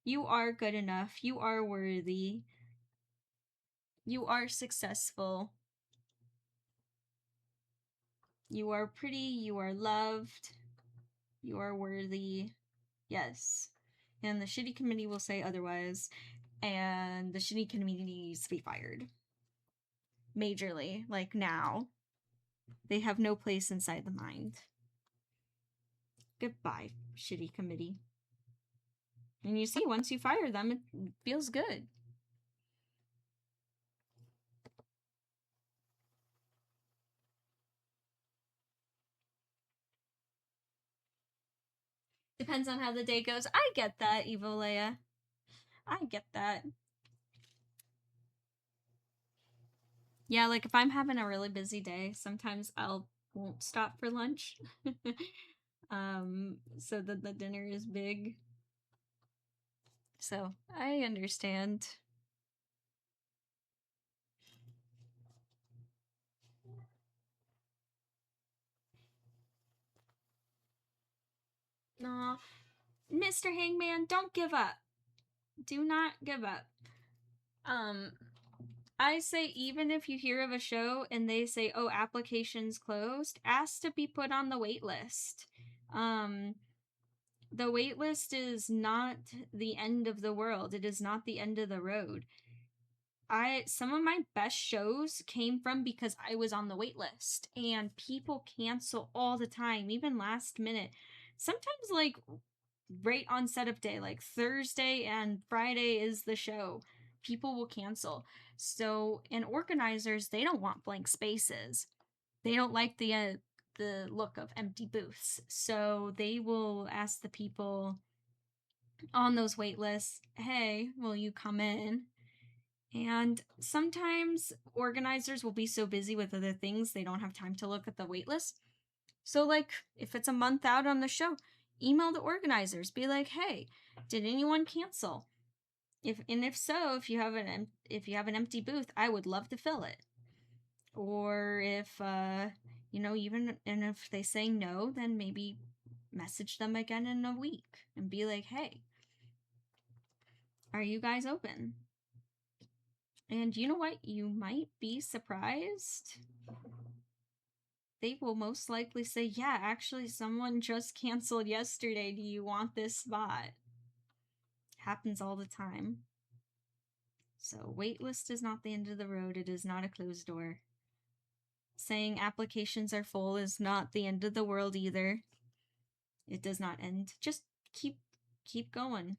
You are good enough. You are worthy. You are successful. You are pretty, you are loved, you are worthy. Yes. And the shitty committee will say otherwise, and the shitty committee needs to be fired. Majorly, like now. They have no place inside the mind. Goodbye, shitty committee. And you see, once you fire them, it feels good. Depends on how the day goes. I get that, Evil Leia. I get that. Yeah, like if I'm having a really busy day, sometimes I'll won't stop for lunch. So that the dinner is big. So I understand. Aw, Mr. Hangman, don't give up. Do not give up. Um, I say even if you hear of a show and they say, "Oh, applications closed," ask to be put on the wait list. Um, the wait list is not the end of the world. It is not the end of the road. Some of my best shows came from because I was on the wait list, and people cancel all the time, even last minute. Sometimes like right on setup day, like Thursday and Friday is the show. People will cancel. So, and organizers, they don't want blank spaces. They don't like the look of empty booths. So, they will ask the people on those wait lists, "Hey, will you come in?" And sometimes organizers will be so busy with other things they don't have time to look at the wait list. So, like, if it's a month out on the show, email the organizers. Be like, "Hey, did anyone cancel? If so, if you have an empty booth, I would love to fill it." Or if even and if they say no, then maybe message them again in a week and be like, "Hey, are you guys open?" And you know what? You might be surprised. They will most likely say, "Yeah, actually, someone just canceled yesterday. Do you want this spot?" Happens all the time. So, waitlist is not the end of the road. It is not a closed door. Saying applications are full is not the end of the world either. It does not end. Just keep going.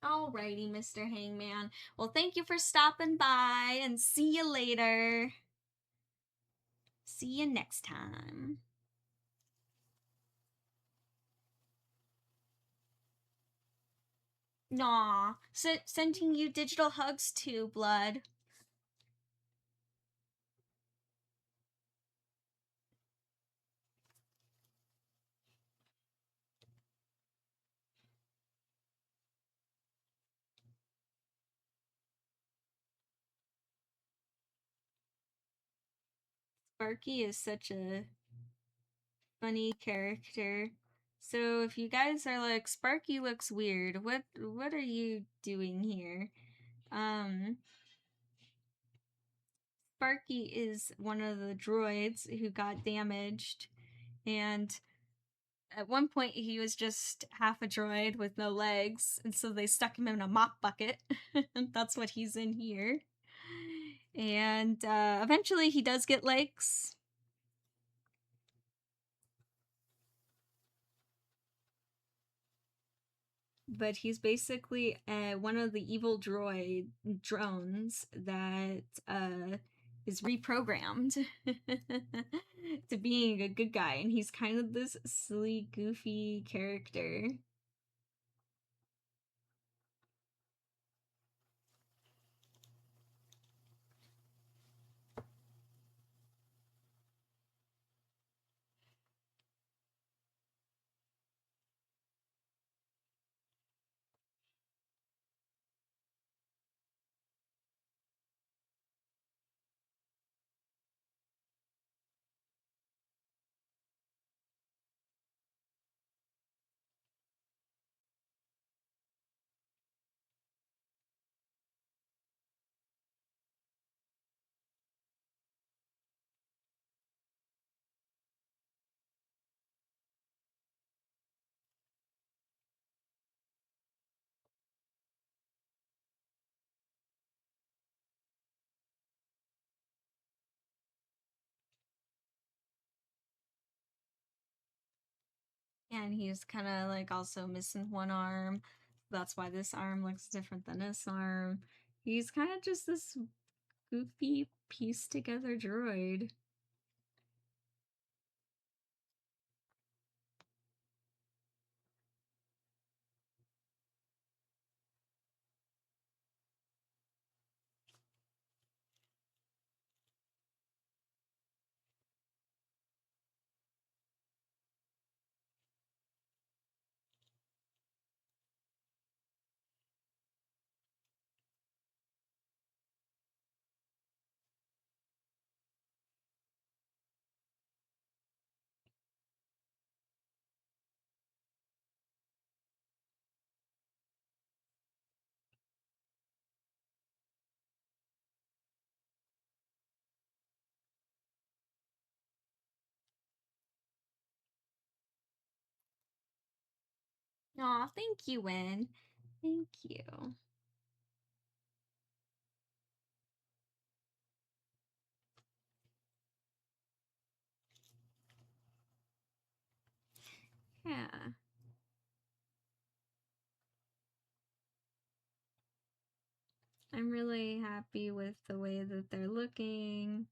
Alrighty, Mr. Hangman. Well, thank you for stopping by, and see you later. See you next time. Aw, sending you digital hugs too, Blood. Sparky is such a funny character. So if you guys are like, "Sparky looks weird, what are you doing here?" Um, Sparky is one of the droids who got damaged, and at one point he was just half a droid with no legs, and so they stuck him in a mop bucket. That's what he's in here. And eventually he does get legs. But he's basically one of the evil drones that is reprogrammed to being a good guy, and he's kind of this silly, goofy character. And he's kind of like also missing one arm. That's why this arm looks different than this arm. He's kind of just this goofy piece together droid. Aw, thank you, Win. Thank you. Yeah. I'm really happy with the way that they're looking.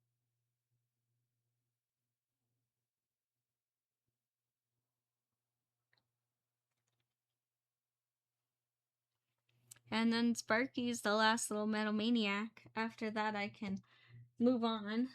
And then Sparky's the last little metal maniac. After that, I can move on.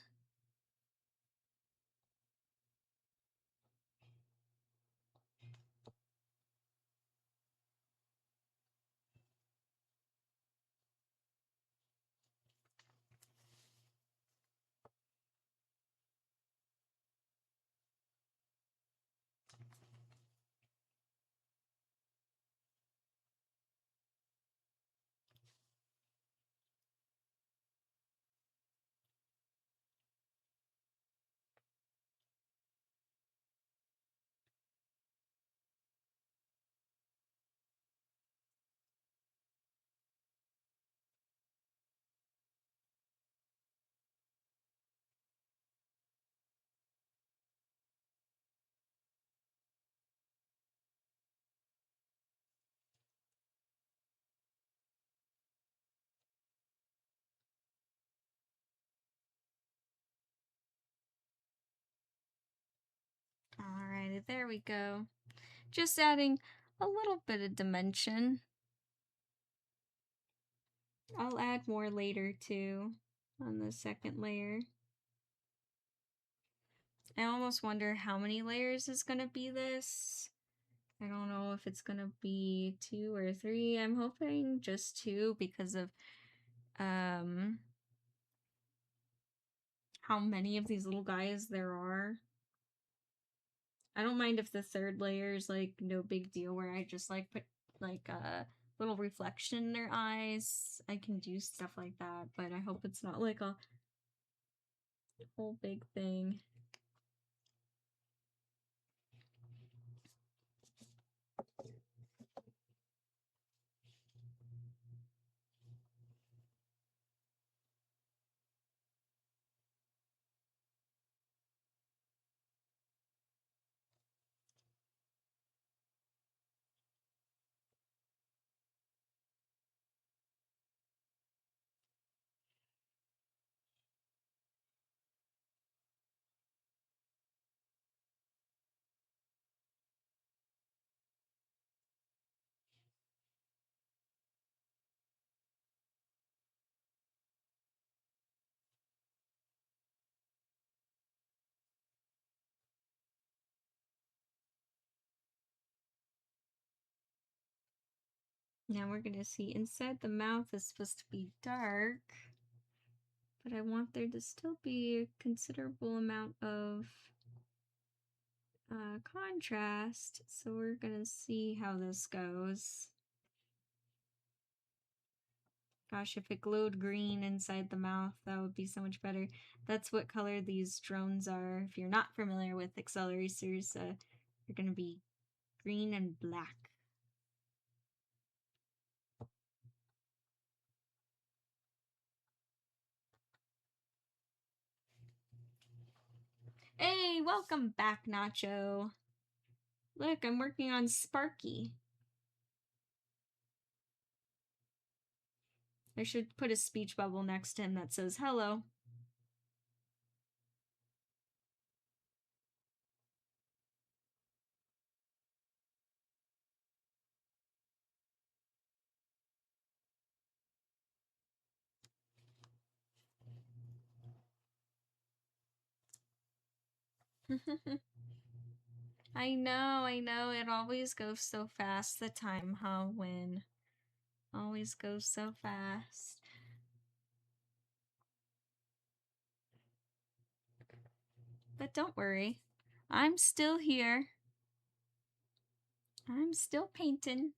Alrighty, there we go. Just adding a little bit of dimension. I'll add more later too on the second layer. I almost wonder how many layers is gonna be this. I don't know if it's gonna be 2 or 3. I'm hoping just 2 because of how many of these little guys there are. I don't mind if the third layer is like no big deal where I just like put like a little reflection in their eyes. I can do stuff like that, but I hope it's not like a whole big thing. Now we're gonna see inside the mouth is supposed to be dark, but I want there to still be a considerable amount of contrast. So we're gonna see how this goes. Gosh, if it glowed green inside the mouth, that would be so much better. That's what color these drones are. If you're not familiar with Excel Racers, they're gonna be green and black. Hey, welcome back, Nacho. Look, I'm working on Sparky. I should put a speech bubble next to him that says hello. I know. It always goes so fast. The time, huh, Win? Always goes so fast. But don't worry. I'm still here. I'm still painting.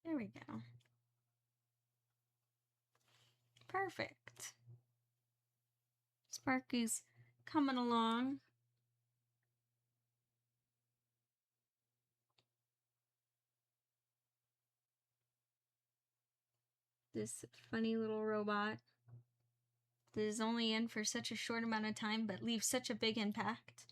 There we go. Perfect. Sparky's coming along. This funny little robot that is only in for such a short amount of time but leaves such a big impact.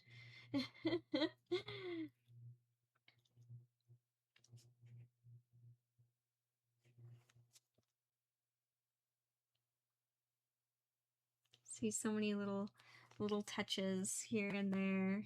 See so many little touches here and there.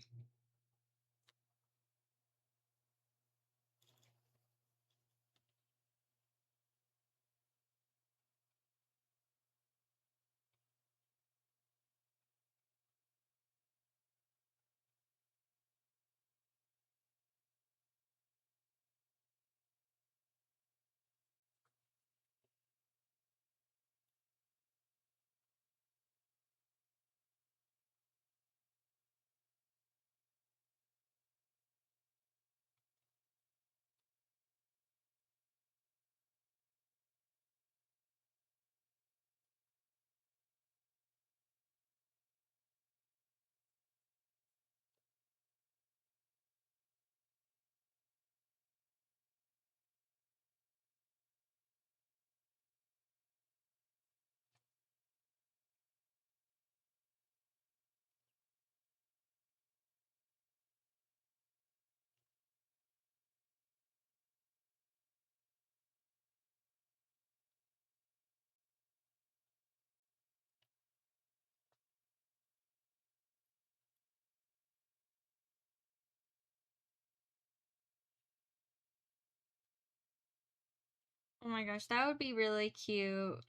Oh my gosh, that would be really cute.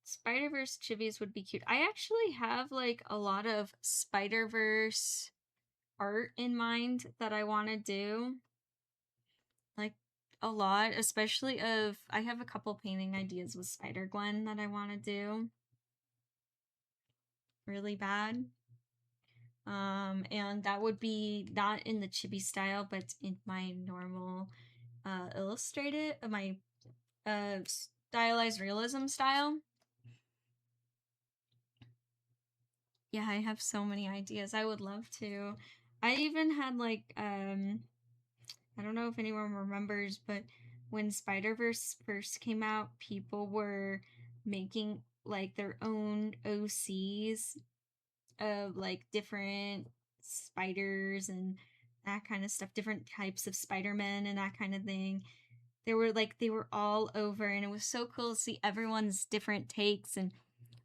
Spider-Verse chibis would be cute. I actually have like a lot of Spider-Verse art in mind that I want to do. Like a lot, especially I have a couple painting ideas with Spider-Gwen that I want to do really bad. And that would be not in the chibi style, but in my normal illustrated, my stylized realism style. Yeah, I have so many ideas. I would love to. I even had like I don't know if anyone remembers, but when Spider-Verse first came out, people were making like their own OCs of like different spiders and that kind of stuff, different types of Spider-Man and that kind of thing. They were all over, and it was so cool to see everyone's different takes. And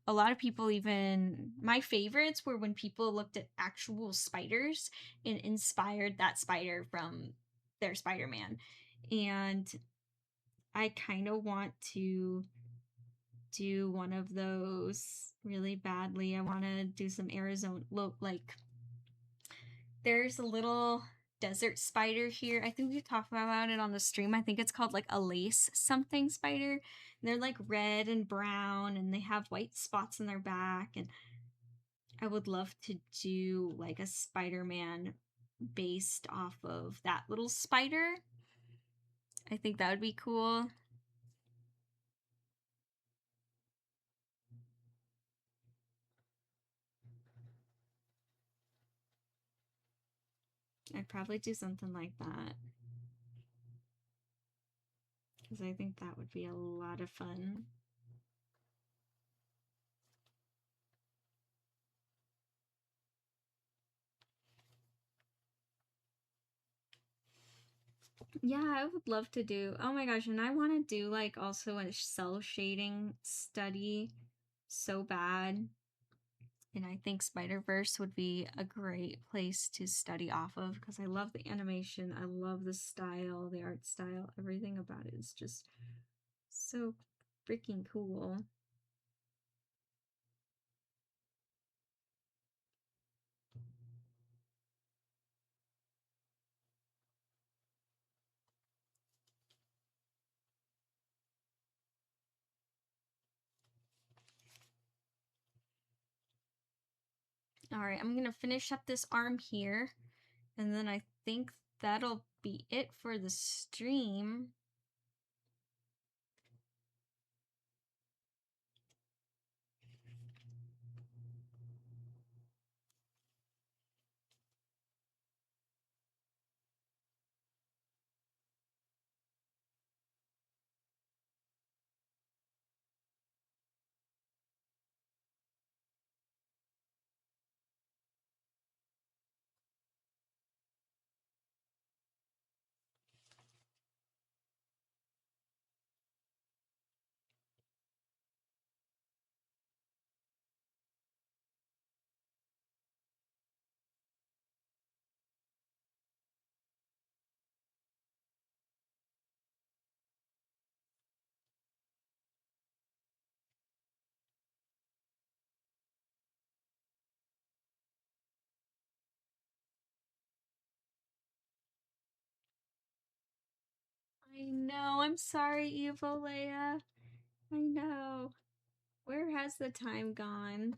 a lot of people, even my favorites were when people looked at actual spiders and inspired that spider from their Spider-Man. And I kind of want to do one of those really badly. I want to do some Arizona, like there's a little desert spider here. I think we talked about it on the stream. I think it's called like a lace something spider. And they're like red and brown, and they have white spots in their back. And I would love to do like a Spider-Man based off of that little spider. I think that would be cool. I'd probably do something like that, because I think that would be a lot of fun. Yeah, I would love to do. Oh my gosh, and I want to do like also a cell shading study so bad. And I think Spider-Verse would be a great place to study off of, because I love the animation, I love the style, the art style, everything about it is just so freaking cool. All right, I'm gonna finish up this arm here, and then I think that'll be it for the stream. I know, I'm sorry, Evo Leia. I know. Where has the time gone?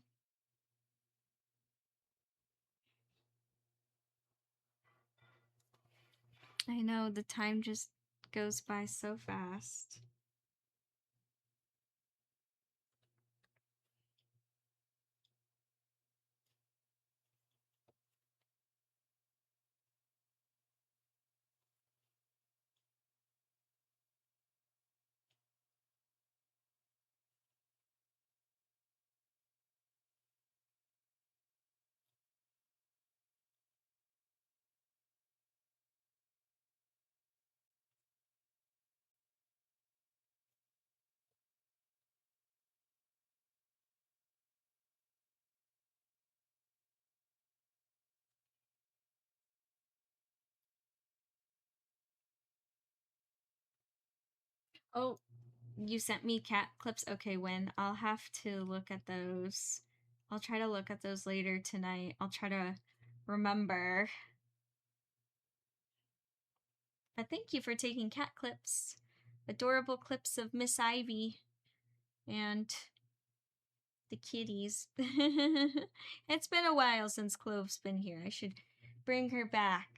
I know, the time just goes by so fast. Oh, you sent me cat clips? Okay, when? I'll have to look at those. I'll try to look at those later tonight. I'll try to remember. But thank you for taking cat clips. Adorable clips of Miss Ivy. And the kitties. It's been a while since Clove's been here. I should bring her back.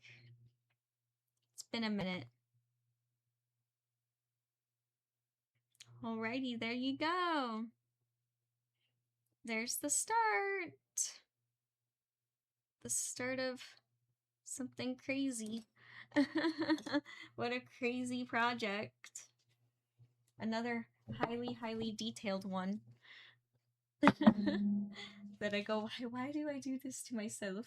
It's been a minute. Alrighty, there you go. There's the start. The start of something crazy. What a crazy project. Another highly detailed one. That I go, why do I do this to myself?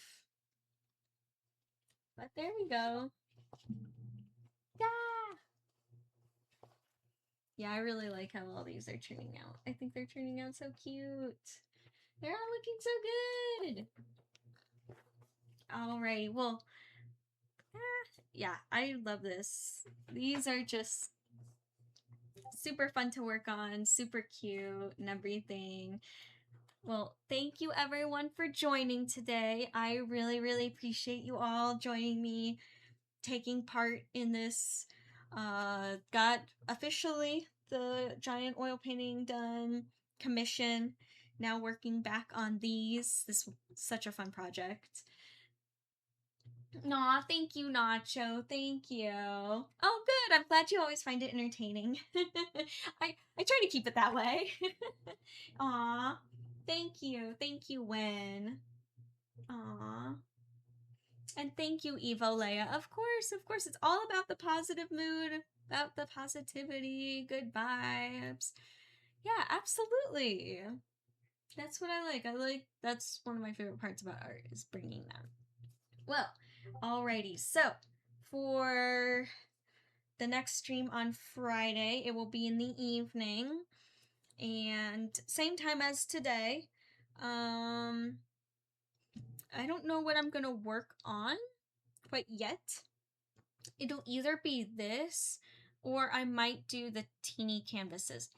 But there we go. Yeah! Yeah, I really like how all these are turning out. I think they're turning out so cute. They're all looking so good. Alright, well, yeah, I love this. These are just super fun to work on, super cute and everything. Well, thank you everyone for joining today. I really appreciate you all joining me, taking part in this. Got officially the giant oil painting done, commission. Now working back on these. This was such a fun project. Aw, thank you, Nacho. Thank you. Oh, good. I'm glad you always find it entertaining. I try to keep it that way. Aw, thank you. Thank you, Wen. Aw. And thank you, Evo Leia. Of course. It's all about the positive mood, about the positivity, good vibes. Yeah, absolutely. That's what I like. That's one of my favorite parts about art is bringing that. Well, alrighty. So, for the next stream on Friday, it will be in the evening and same time as today. I don't know what I'm going to work on quite yet. It'll either be this or I might do the teeny canvases.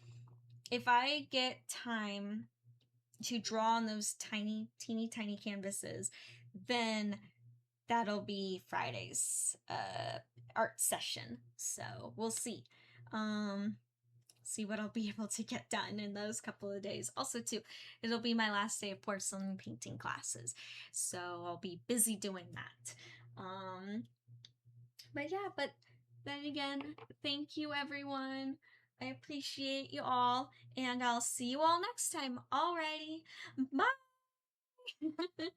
If I get time to draw on those teeny tiny canvases, then that'll be Friday's art session. So we'll see. See what I'll be able to get done in those couple of days. Also, too, it'll be my last day of porcelain painting classes, so I'll be busy doing that. But yeah, but then again, thank you everyone. I appreciate you all, and I'll see you all next time. Alrighty, bye.